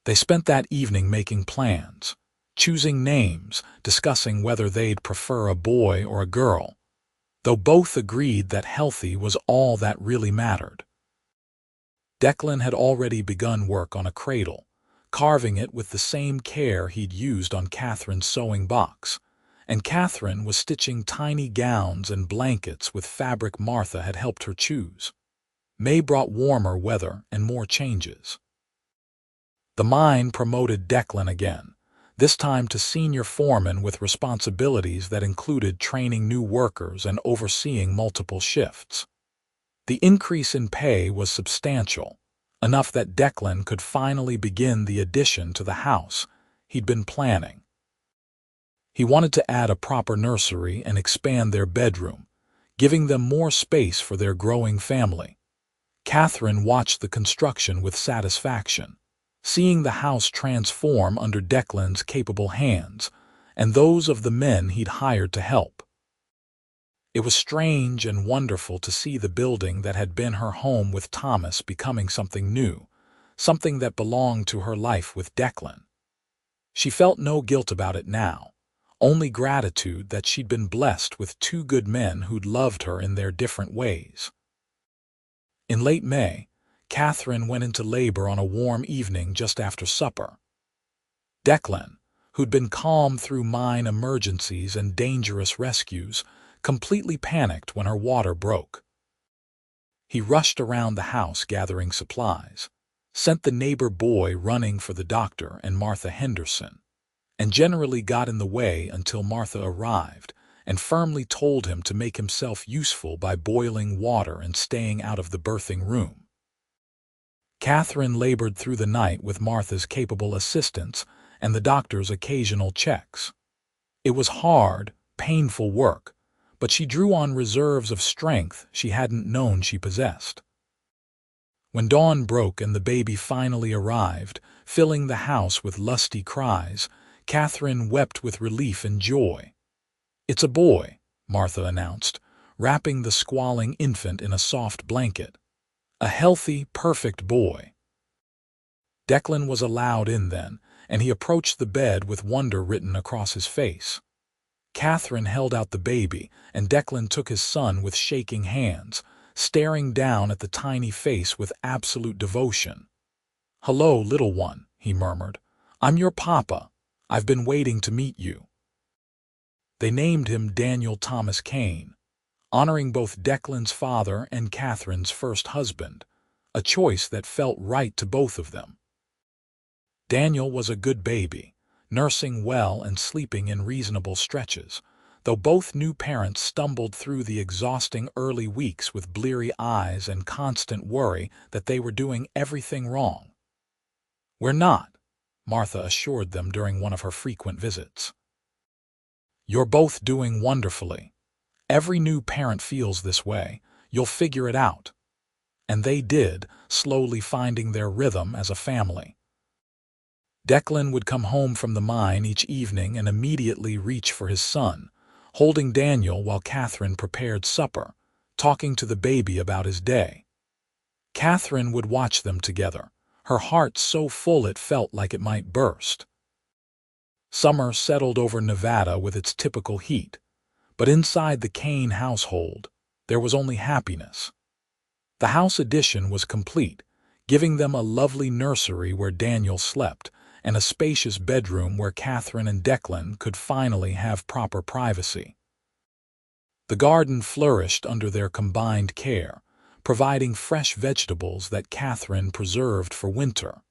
Speaker 1: They spent that evening making plans, choosing names, discussing whether they'd prefer a boy or a girl, though both agreed that healthy was all that really mattered. Declan had already begun work on a cradle, carving it with the same care he'd used on Katherine's sewing box, and Katherine was stitching tiny gowns and blankets with fabric Martha had helped her choose. May brought warmer weather and more changes. The mine promoted Declan again, this time to senior foreman with responsibilities that included training new workers and overseeing multiple shifts. The increase in pay was substantial, enough that Declan could finally begin the addition to the house he'd been planning. He wanted to add a proper nursery and expand their bedroom, giving them more space for their growing family. Katherine watched the construction with satisfaction, seeing the house transform under Declan's capable hands and those of the men he'd hired to help. It was strange and wonderful to see the building that had been her home with Thomas becoming something new, something that belonged to her life with Declan. She felt no guilt about it now, only gratitude that she'd been blessed with 2 good men who'd loved her in their different ways. In late May, Katherine went into labor on a warm evening just after supper. Declan, who'd been calm through mine emergencies and dangerous rescues, completely panicked when her water broke. He rushed around the house gathering supplies, sent the neighbor boy running for the doctor and Martha Henderson, and generally got in the way until Martha arrived, and firmly told him to make himself useful by boiling water and staying out of the birthing room. Katherine labored through the night with Martha's capable assistance and the doctor's occasional checks. It was hard, painful work, but she drew on reserves of strength she hadn't known she possessed. When dawn broke and the baby finally arrived, filling the house with lusty cries, Katherine wept with relief and joy. "It's a boy," Martha announced, wrapping the squalling infant in a soft blanket. "A healthy, perfect boy." Declan was allowed in then, and he approached the bed with wonder written across his face. Katherine held out the baby, and Declan took his son with shaking hands, staring down at the tiny face with absolute devotion. "Hello, little one," he murmured. "I'm your papa. I've been waiting to meet you." They named him Daniel Thomas Kane, honoring both Declan's father and Katherine's first husband, a choice that felt right to both of them. Daniel was a good baby, nursing well and sleeping in reasonable stretches, though both new parents stumbled through the exhausting early weeks with bleary eyes and constant worry that they were doing everything wrong. "We're not," Martha assured them during one of her frequent visits. "You're both doing wonderfully. Every new parent feels this way. You'll figure it out." And they did, slowly finding their rhythm as a family. Declan would come home from the mine each evening and immediately reach for his son, holding Daniel while Katherine prepared supper, talking to the baby about his day. Katherine would watch them together, her heart so full it felt like it might burst. Summer settled over Nevada with its typical heat, but inside the Kane household, there was only happiness. The house addition was complete, giving them a lovely nursery where Daniel slept, and a spacious bedroom where Katherine and Declan could finally have proper privacy. The garden flourished under their combined care, providing fresh vegetables that Katherine preserved for winter.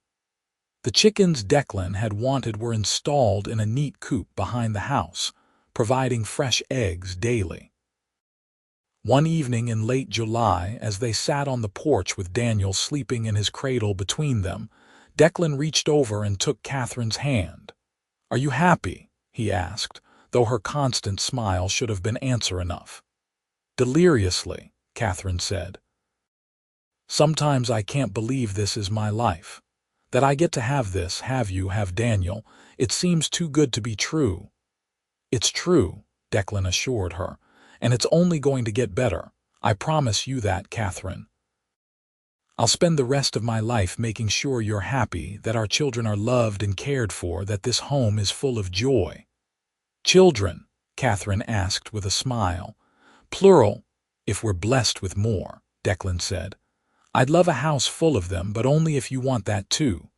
Speaker 1: The chickens Declan had wanted were installed in a neat coop behind the house, providing fresh eggs daily. One evening in late July, as they sat on the porch with Daniel sleeping in his cradle between them, Declan reached over and took Katherine's hand. "Are you happy?" he asked, though her constant smile should have been answer enough. "Deliriously," Katherine said. "Sometimes I can't believe this is my life. That I get to have this, have you, have Daniel. It seems too good to be true." "It's true," Declan assured her, "and it's only going to get better. I promise you that, Katherine. I'll spend the rest of my life making sure you're happy, that our children are loved and cared for, that this home is full of joy." "Children?" Katherine asked with a smile. "Plural, if we're blessed with more," Declan said. "I'd love a house full of them, but only if you want that too."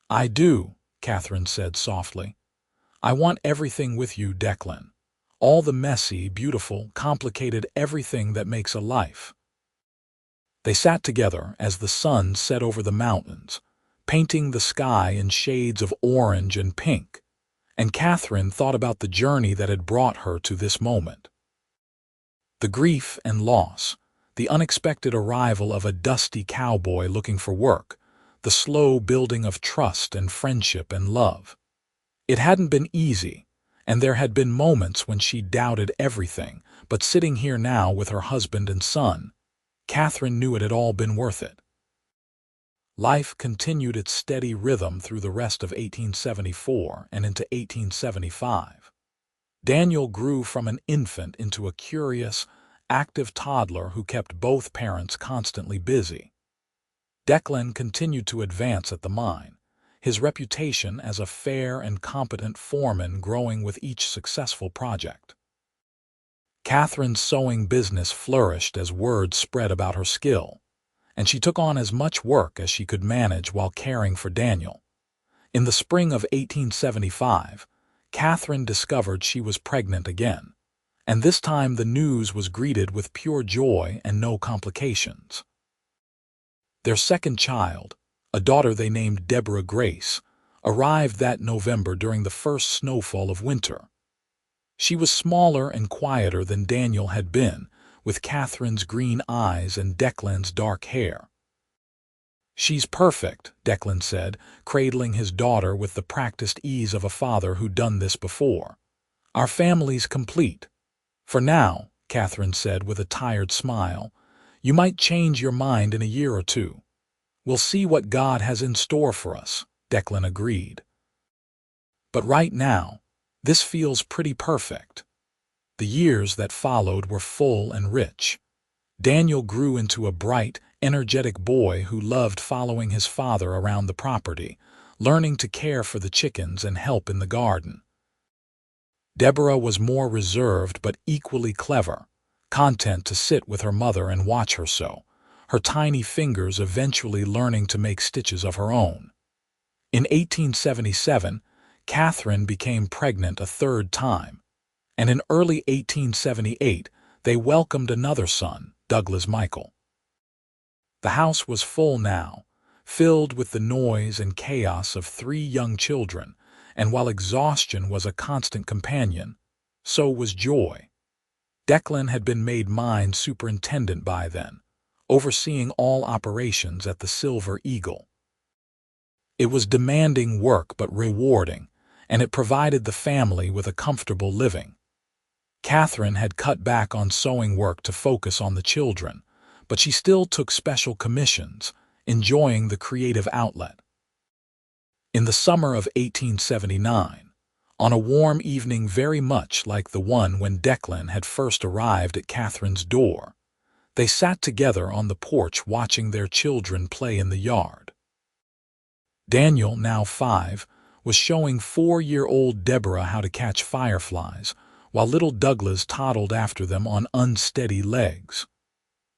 Speaker 1: "I do," Katherine said softly. "I want everything with you, Declan. All the messy, beautiful, complicated everything that makes a life." They sat together as the sun set over the mountains, painting the sky in shades of orange and pink, and Katherine thought about the journey that had brought her to this moment. The grief and loss, the unexpected arrival of a dusty cowboy looking for work, the slow building of trust and friendship and love. It hadn't been easy, and there had been moments when she doubted everything, but sitting here now with her husband and son, Katherine knew it had all been worth it. Life continued its steady rhythm through the rest of 1874 and into 1875. Daniel grew from an infant into a curious, active toddler who kept both parents constantly busy. Declan continued to advance at the mine, his reputation as a fair and competent foreman growing with each successful project. Katherine's sewing business flourished as word spread about her skill, and she took on as much work as she could manage while caring for Daniel. In the spring of 1875, Katherine discovered she was pregnant again, and this time the news was greeted with pure joy and no complications. Their second child, a daughter they named Deborah Grace, arrived that November during the first snowfall of winter. She was smaller and quieter than Daniel had been, with Catherine's green eyes and Declan's dark hair. "She's perfect," Declan said, cradling his daughter with the practiced ease of a father who'd done this before. "Our family's complete." "For now," Catherine said with a tired smile. "You might change your mind in a year or two." "We'll see what God has in store for us," Declan agreed. "But right now, this feels pretty perfect." The years that followed were full and rich. Daniel grew into a bright, energetic boy who loved following his father around the property, learning to care for the chickens and help in the garden. Deborah was more reserved but equally clever, content to sit with her mother and watch her sew, her tiny fingers eventually learning to make stitches of her own. In 1877, Catherine became pregnant a third time, and in early 1878 they welcomed another son, Douglas Michael. The house was full now, filled with the noise and chaos of 3 young children, and while exhaustion was a constant companion, so was joy. Declan had been made mine superintendent by then, overseeing all operations at the Silver Eagle. It was demanding work but rewarding, and it provided the family with a comfortable living. Catherine had cut back on sewing work to focus on the children, but she still took special commissions, enjoying the creative outlet. In the summer of 1879, on a warm evening very much like the one when Declan had first arrived at Catherine's door, they sat together on the porch watching their children play in the yard. Daniel, now 5, was showing 4-year-old Deborah how to catch fireflies, while little Douglas toddled after them on unsteady legs.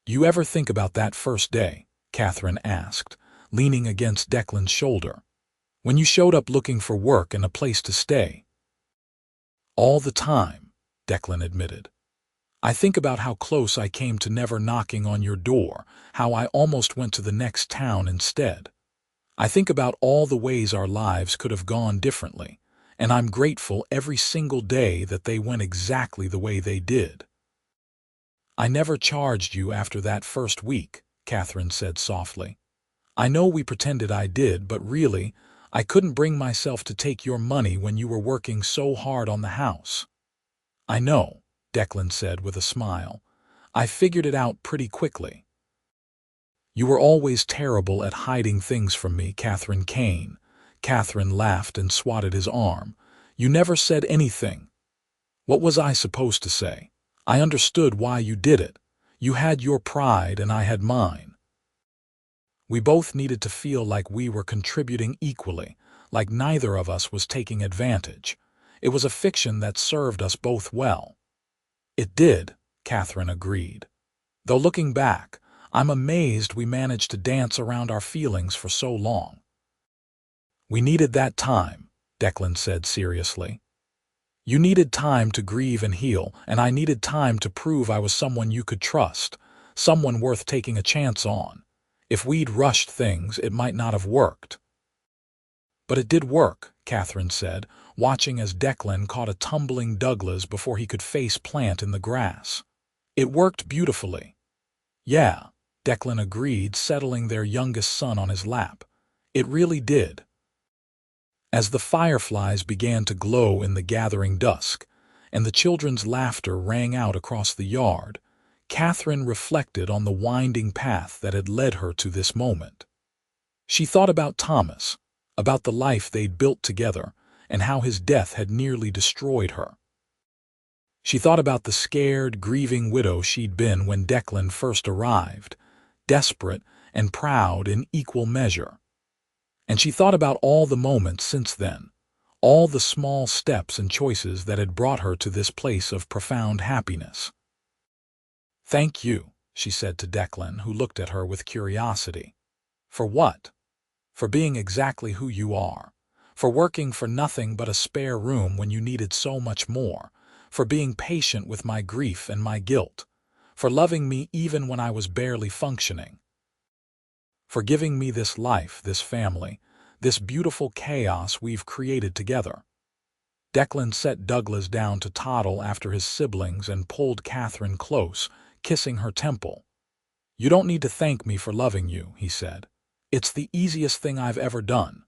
Speaker 1: "You ever think about that first day?" Catherine asked, leaning against Declan's shoulder. "When you showed up looking for work and a place to stay?" "All the time," Declan admitted. "I think about how close I came to never knocking on your door, how I almost went to the next town instead. I think about all the ways our lives could have gone differently, and I'm grateful every single day that they went exactly the way they did." "I never charged you after that first week," Catherine said softly. "I know we pretended I did, but really, I couldn't bring myself to take your money when you were working so hard on the house." "I know," Declan said with a smile. "I figured it out pretty quickly." "You were always terrible at hiding things from me, Catherine Kane." Catherine laughed and swatted his arm. "You never said anything." "What was I supposed to say? I understood why you did it. You had your pride and I had mine. We both needed to feel like we were contributing equally, like neither of us was taking advantage. It was a fiction that served us both well." "It did," Catherine agreed. "Though looking back, I'm amazed we managed to dance around our feelings for so long." "We needed that time," Declan said seriously. "You needed time to grieve and heal, and I needed time to prove I was someone you could trust, someone worth taking a chance on. If we'd rushed things, it might not have worked." "But it did work," Catherine said, watching as Declan caught a tumbling Douglas before he could face plant in the grass. "It worked beautifully." "Yeah," Declan agreed, settling their youngest son on his lap. "It really did." As the fireflies began to glow in the gathering dusk, and the children's laughter rang out across the yard, Catherine reflected on the winding path that had led her to this moment. She thought about Thomas, about the life they'd built together, and how his death had nearly destroyed her. She thought about the scared, grieving widow she'd been when Declan first arrived, desperate and proud in equal measure. And she thought about all the moments since then, all the small steps and choices that had brought her to this place of profound happiness. "Thank you," she said to Declan, who looked at her with curiosity. "For what?" "For being exactly who you are. For working for nothing but a spare room when you needed so much more. For being patient with my grief and my guilt. For loving me even when I was barely functioning. For giving me this life, this family, this beautiful chaos we've created together." Declan set Douglas down to toddle after his siblings and pulled Katherine close, kissing her temple. "You don't need to thank me for loving you," he said. "It's the easiest thing I've ever done.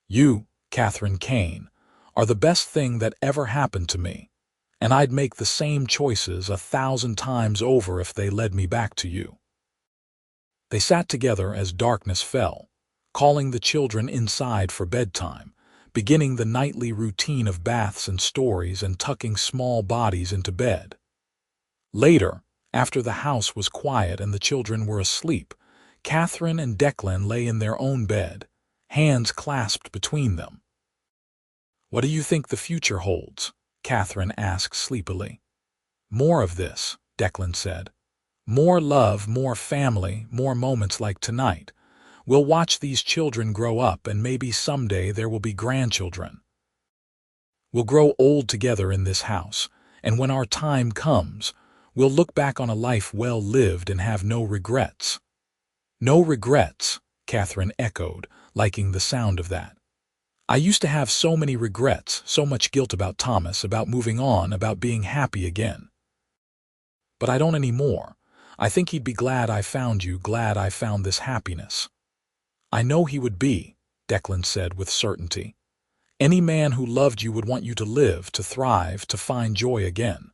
Speaker 1: You, Katherine Kane, are the best thing that ever happened to me, and I'd make the same choices 1,000 times over if they led me back to you." They sat together as darkness fell, calling the children inside for bedtime, beginning the nightly routine of baths and stories and tucking small bodies into bed. Later, after the house was quiet and the children were asleep, Katherine and Declan lay in their own bed, hands clasped between them. "What do you think the future holds?" Katherine asked sleepily. "More of this," Declan said. "More love, more family, more moments like tonight. We'll watch these children grow up, and maybe someday there will be grandchildren. We'll grow old together in this house, and when our time comes, we'll look back on a life well lived and have no regrets." "No regrets," Katherine echoed, liking the sound of that. "I used to have so many regrets, so much guilt about Thomas, about moving on, about being happy again. But I don't anymore. I think he'd be glad I found you, glad I found this happiness." "I know he would be," Declan said with certainty. "Any man who loved you would want you to live, to thrive, to find joy again.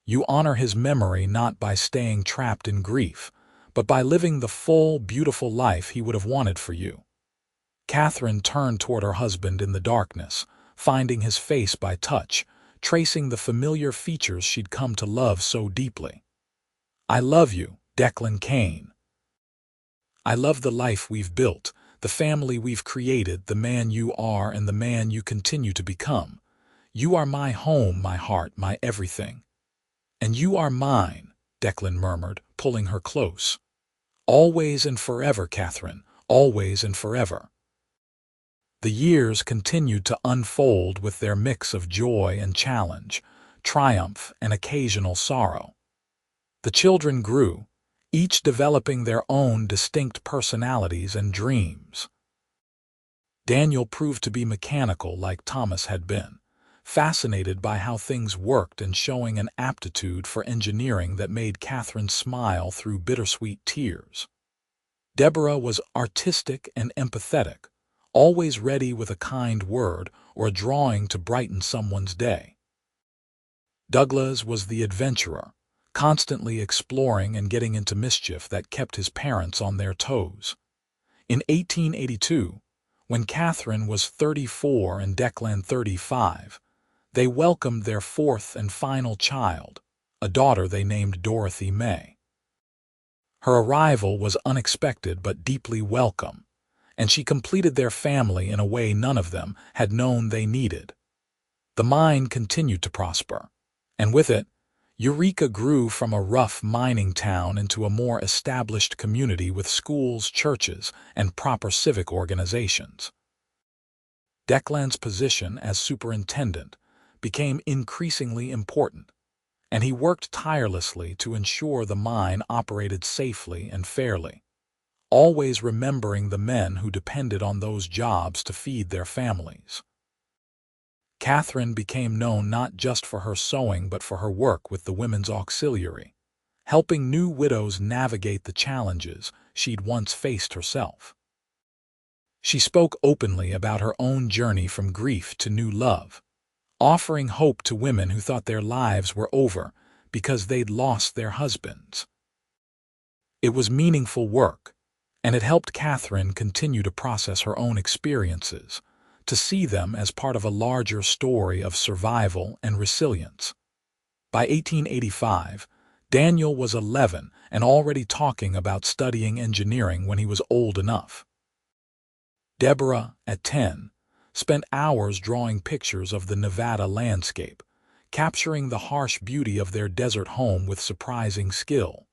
Speaker 1: You honor his memory not by staying trapped in grief, but by living the full, beautiful life he would have wanted for you." Katherine turned toward her husband in the darkness, finding his face by touch, tracing the familiar features she'd come to love so deeply. "I love you, Declan Kane. I love the life we've built, the family we've created, the man you are and the man you continue to become. You are my home, my heart, my everything." "And you are mine," Declan murmured, pulling her close. "Always and forever, Katherine, always and forever." The years continued to unfold with their mix of joy and challenge, triumph and occasional sorrow. The children grew, each developing their own distinct personalities and dreams. Daniel proved to be mechanical like Thomas had been, fascinated by how things worked and showing an aptitude for engineering that made Katherine smile through bittersweet tears. Deborah was artistic and empathetic, always ready with a kind word or a drawing to brighten someone's day. Douglas was the adventurer, constantly exploring and getting into mischief that kept his parents on their toes. In 1882, when Katherine was 34 and Declan 35, they welcomed their fourth and final child, a daughter they named Dorothy May. Her arrival was unexpected but deeply welcome, and she completed their family in a way none of them had known they needed. The mine continued to prosper, and with it, Eureka grew from a rough mining town into a more established community with schools, churches, and proper civic organizations. Declan's position as superintendent became increasingly important, and he worked tirelessly to ensure the mine operated safely and fairly, always remembering the men who depended on those jobs to feed their families. Katherine became known not just for her sewing but for her work with the Women's Auxiliary, helping new widows navigate the challenges she'd once faced herself. She spoke openly about her own journey from grief to new love, offering hope to women who thought their lives were over because they'd lost their husbands. It was meaningful work, and it helped Katherine continue to process her own experiences, to see them as part of a larger story of survival and resilience. By 1885, Daniel was 11 and already talking about studying engineering when he was old enough. Deborah, at 10, spent hours drawing pictures of the Nevada landscape, capturing the harsh beauty of their desert home with surprising skill.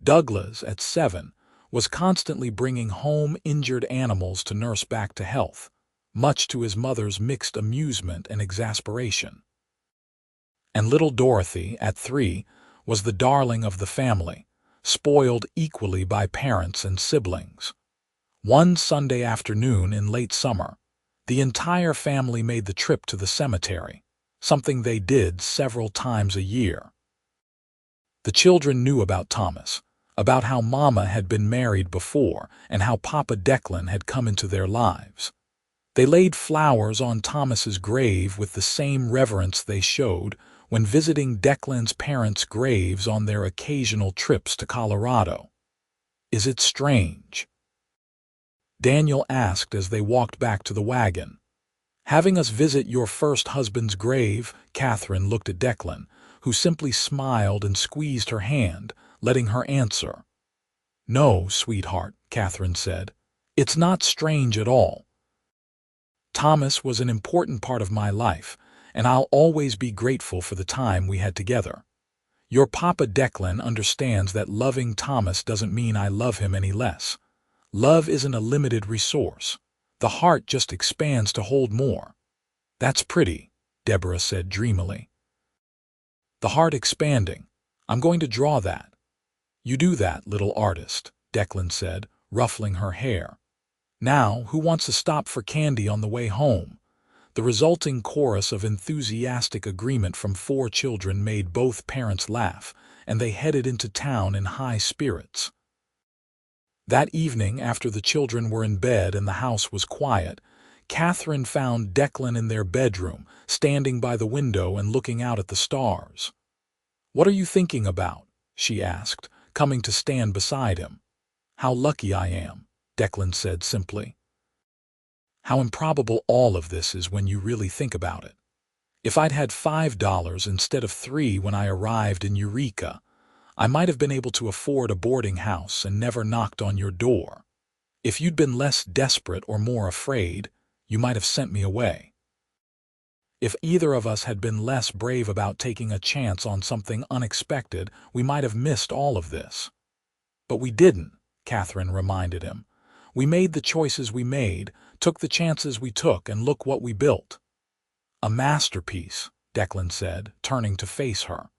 Speaker 1: Douglas, at 7, was constantly bringing home injured animals to nurse back to health, much to his mother's mixed amusement and exasperation. And little Dorothy, at 3, was the darling of the family, spoiled equally by parents and siblings. One Sunday afternoon in late summer, The entire family made the trip to the cemetery, something they did several times a year. The children knew about Thomas, about how Mama had been married before and how Papa Declan had come into their lives. They laid flowers on Thomas's grave with the same reverence they showed when visiting Declan's parents' graves on their occasional trips to Colorado. "Is it strange?" Daniel asked as they walked back to the wagon. "Having us visit your first husband's grave?" Katherine looked at Declan, who simply smiled and squeezed her hand, letting her answer. "No, sweetheart," Katherine said. "It's not strange at all. Thomas was an important part of my life, and I'll always be grateful for the time we had together. Your Papa Declan understands that loving Thomas doesn't mean I love him any less. Love isn't a limited resource. The heart just expands to hold more." "That's pretty," Deborah said dreamily. "The heart expanding. I'm going to draw that." "You do that, little artist," Declan said, ruffling her hair. "Now, who wants to stop for candy on the way home?" The resulting chorus of enthusiastic agreement from 4 children made both parents laugh, and they headed into town in high spirits. That evening, after the children were in bed and the house was quiet, Katherine found Declan in their bedroom, standing by the window and looking out at the stars. "What are you thinking about?" she asked, coming to stand beside him. "How lucky I am," Declan said simply. "How improbable all of this is when you really think about it. If I'd had $5 instead of 3 when I arrived in Eureka, I might have been able to afford a boarding house and never knocked on your door. If you'd been less desperate or more afraid, you might have sent me away. If either of us had been less brave about taking a chance on something unexpected, we might have missed all of this." "But we didn't," Katherine reminded him. "We made the choices we made, took the chances we took, and look what we built." "A masterpiece," Declan said, turning to face her.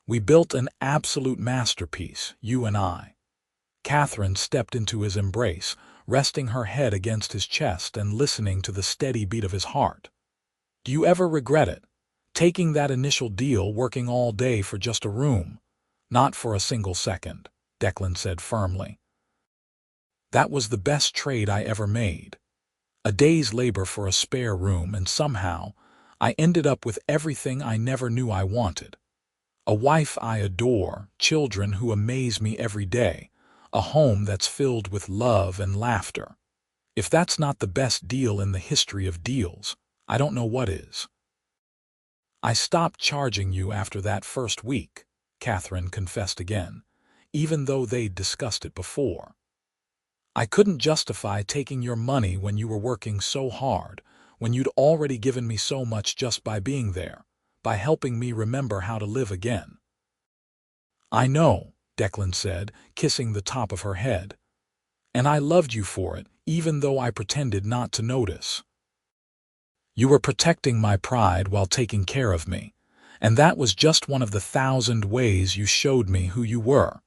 Speaker 1: "We built an absolute masterpiece, you and I." Katherine stepped into his embrace, resting her head against his chest and listening to the steady beat of his heart. "Do you ever regret it? Taking that initial deal, working all day for just a room?" "Not for a single second," Declan said firmly. "That was the best trade I ever made. A day's labor for a spare room, and somehow I ended up with everything I never knew I wanted. A wife I adore, children who amaze me every day, a home that's filled with love and laughter. If that's not the best deal in the history of deals, I don't know what is." "I stopped charging you after that first week," Katherine confessed again, even though they'd discussed it before. "I couldn't justify taking your money when you were working so hard, when you'd already given me so much just by being there, by helping me remember how to live again." "I know," Declan said, kissing the top of her head. "And I loved you for it, even though I pretended not to notice. You were protecting my pride while taking care of me, and that was just one of the 1,000 ways you showed me who you were,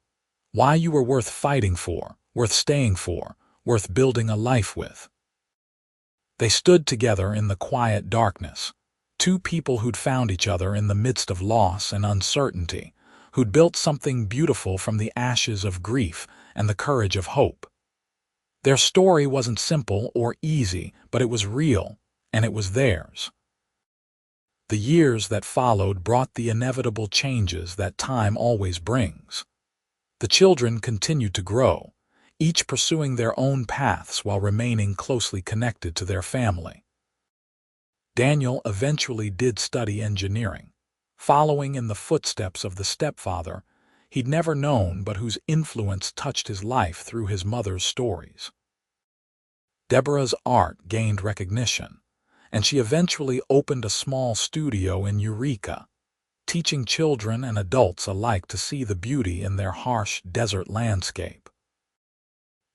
Speaker 1: why you were worth fighting for, worth staying for, worth building a life with." They stood together in the quiet darkness, 2 people who'd found each other in the midst of loss and uncertainty, who'd built something beautiful from the ashes of grief and the courage of hope. Their story wasn't simple or easy, but it was real, and it was theirs. The years that followed brought the inevitable changes that time always brings. The children continued to grow, each pursuing their own paths while remaining closely connected to their family. Daniel eventually did study engineering, following in the footsteps of the stepfather he'd never known but whose influence touched his life through his mother's stories. Deborah's art gained recognition, and she eventually opened a small studio in Eureka, teaching children and adults alike to see the beauty in their harsh desert landscape.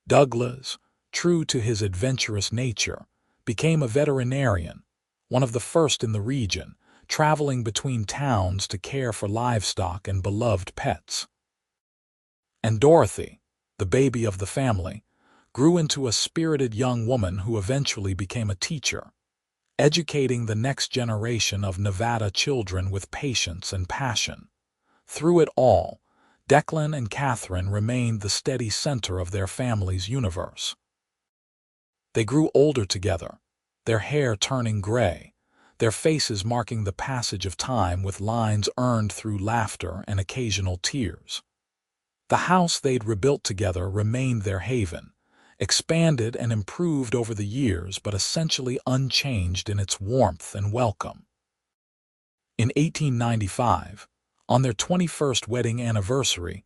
Speaker 1: Douglas, true to his adventurous nature, became a veterinarian, one of the first in the region, traveling between towns to care for livestock and beloved pets. And Dorothy, the baby of the family, grew into a spirited young woman who eventually became a teacher, educating the next generation of Nevada children with patience and passion. Through it all, Declan and Katherine remained the steady center of their family's universe. They grew older together, their hair turning gray, their faces marking the passage of time with lines earned through laughter and occasional tears. The house they'd rebuilt together remained their haven, expanded and improved over the years but essentially unchanged in its warmth and welcome. In 1895, on their 21st wedding anniversary,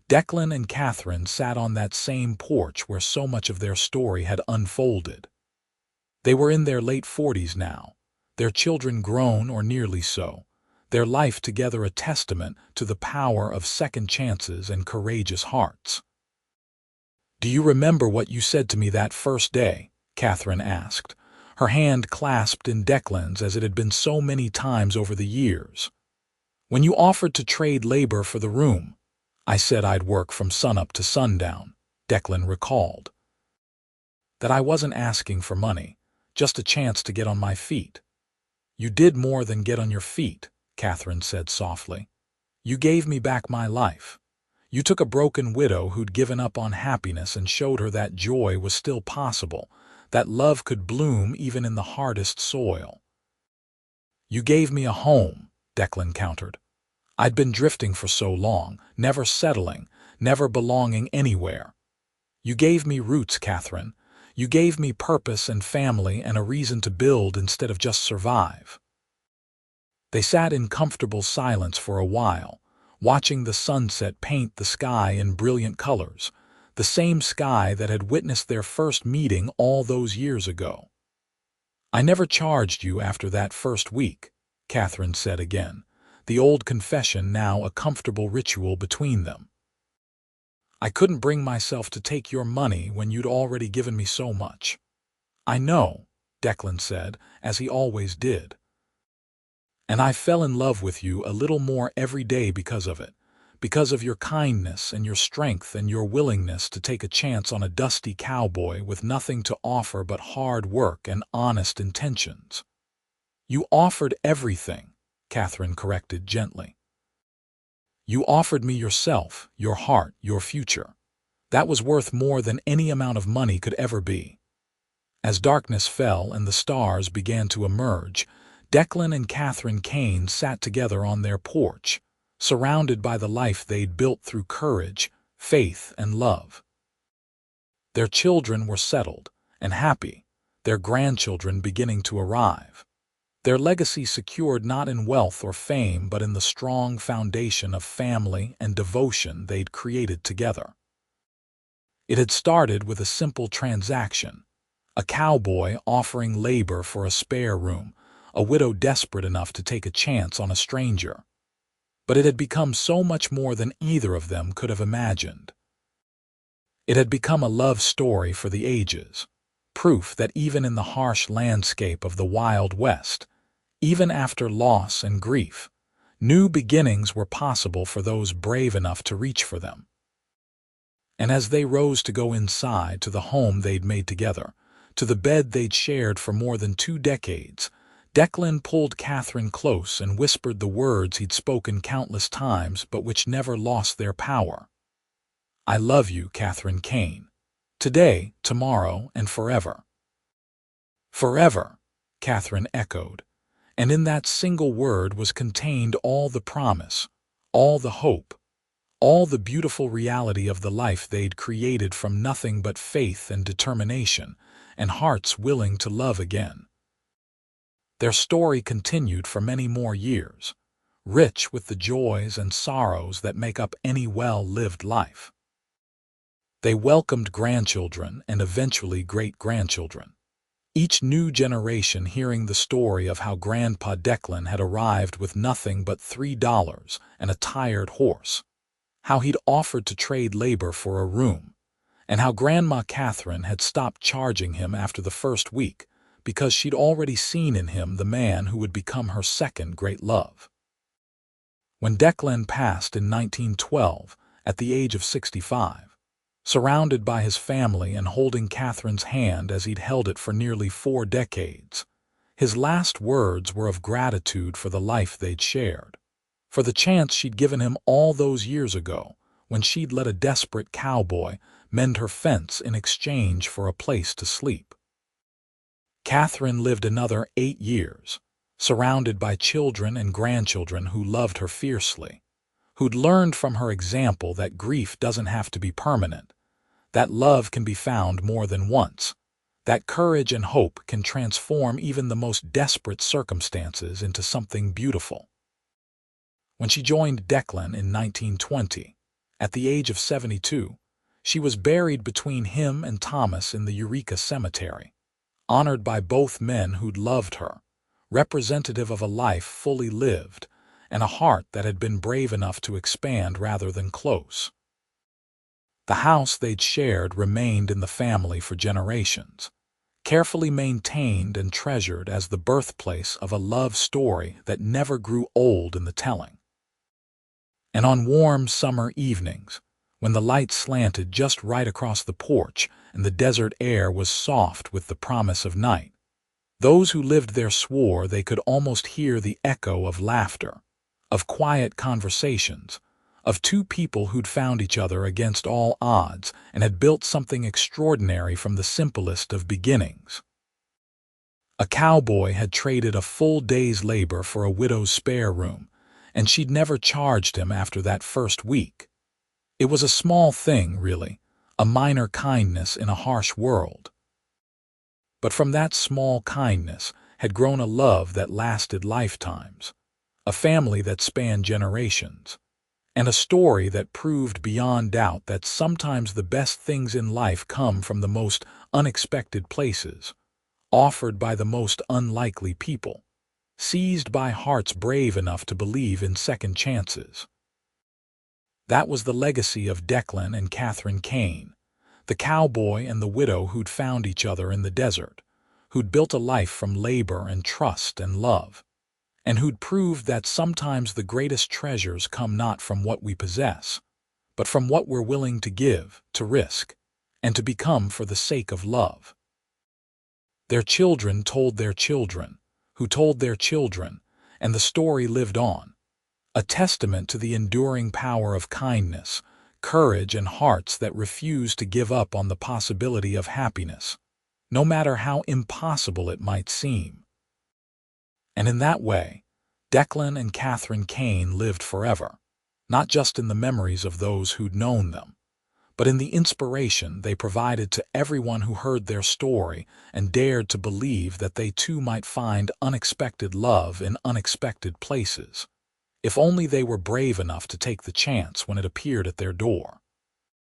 Speaker 1: Declan and Katherine sat on that same porch where so much of their story had unfolded. They were in their late 40s now, their children grown or nearly so, their life together a testament to the power of second chances and courageous hearts. "Do you remember what you said to me that first day?" Katherine asked, her hand clasped in Declan's as it had been so many times over the years. "When you offered to trade labor for the room, I said I'd work from sunup to sundown," Declan recalled. "That I wasn't asking for money, just a chance to get on my feet." "You did more than get on your feet," Katherine said softly. "You gave me back my life. You took a broken widow who'd given up on happiness and showed her that joy was still possible, that love could bloom even in the hardest soil." "You gave me a home," Declan countered. "I'd been drifting for so long, never settling, never belonging anywhere. You gave me roots, Katherine. You gave me purpose and family and a reason to build instead of just survive." They sat in comfortable silence for a while, watching the sunset paint the sky in brilliant colors, the same sky that had witnessed their first meeting all those years ago. "I never charged you after that first week," Katherine said again, the old confession now a comfortable ritual between them. "I couldn't bring myself to take your money when you'd already given me so much." "I know," Declan said, as he always did. "And I fell in love with you a little more every day because of it, because of your kindness and your strength and your willingness to take a chance on a dusty cowboy with nothing to offer but hard work and honest intentions." "You offered everything," Katherine corrected gently. "You offered me yourself, your heart, your future. That was worth more than any amount of money could ever be." As darkness fell and the stars began to emerge, Declan and Katherine Kane sat together on their porch, surrounded by the life they'd built through courage, faith, and love. Their children were settled and happy, their grandchildren beginning to arrive. Their legacy secured not in wealth or fame but in the strong foundation of family and devotion they'd created together. It had started with a simple transaction, a cowboy offering labor for a spare room, a widow desperate enough to take a chance on a stranger. But it had become so much more than either of them could have imagined. It had become a love story for the ages, proof that even in the harsh landscape of the Wild West, even after loss and grief, new beginnings were possible for those brave enough to reach for them. And as they rose to go inside to the home they'd made together, to the bed they'd shared for more than 2 decades, Declan pulled Katherine close and whispered the words he'd spoken countless times but which never lost their power. "I love you, Katherine Kane. Today, tomorrow, and forever." "Forever," Katherine echoed, and in that single word was contained all the promise, all the hope, all the beautiful reality of the life they'd created from nothing but faith and determination, and hearts willing to love again. Their story continued for many more years, rich with the joys and sorrows that make up any well-lived life. They welcomed grandchildren and eventually great-grandchildren, each new generation hearing the story of how Grandpa Declan had arrived with nothing but $3 and a tired horse, how he'd offered to trade labor for a room, and how Grandma Katherine had stopped charging him after the first week because she'd already seen in him the man who would become her second great love. When Declan passed in 1912, at the age of 65, surrounded by his family and holding Catherine's hand as he'd held it for nearly 4 decades. His last words were of gratitude for the life they'd shared, for the chance she'd given him all those years ago when she'd let a desperate cowboy mend her fence in exchange for a place to sleep. Katherine lived another 8 years, surrounded by children and grandchildren who loved her fiercely, who'd learned from her example that grief doesn't have to be permanent, that love can be found more than once, that courage and hope can transform even the most desperate circumstances into something beautiful. When she joined Declan in 1920, at the age of 72, she was buried between him and Thomas in the Eureka cemetery, honored by both men who'd loved her, representative of a life fully lived and a heart that had been brave enough to expand rather than close. The house they'd shared remained in the family for generations, carefully maintained and treasured as the birthplace of a love story that never grew old in the telling. And on warm summer evenings, when the light slanted just right across the porch and the desert air was soft with the promise of night, those who lived there swore they could almost hear the echo of laughter, of quiet conversations, of two people who'd found each other against all odds and had built something extraordinary from the simplest of beginnings. A cowboy had traded a full day's labor for a widow's spare room, and she'd never charged him after that first week. It was a small thing, really, a minor kindness in a harsh world. But from that small kindness had grown a love that lasted lifetimes, a family that spanned generations, and a story that proved beyond doubt that sometimes the best things in life come from the most unexpected places, offered by the most unlikely people, seized by hearts brave enough to believe in second chances. That was the legacy of Declan and Katherine Kane, the cowboy and the widow who'd found each other in the desert, who'd built a life from labor and trust and love, and who'd proved that sometimes the greatest treasures come not from what we possess, but from what we're willing to give, to risk, and to become for the sake of love. Their children told their children, who told their children, and the story lived on, a testament to the enduring power of kindness, courage, and hearts that refuse to give up on the possibility of happiness, no matter how impossible it might seem. And in that way, Declan and Katherine Kane lived forever, not just in the memories of those who'd known them, but in the inspiration they provided to everyone who heard their story and dared to believe that they too might find unexpected love in unexpected places, if only they were brave enough to take the chance when it appeared at their door.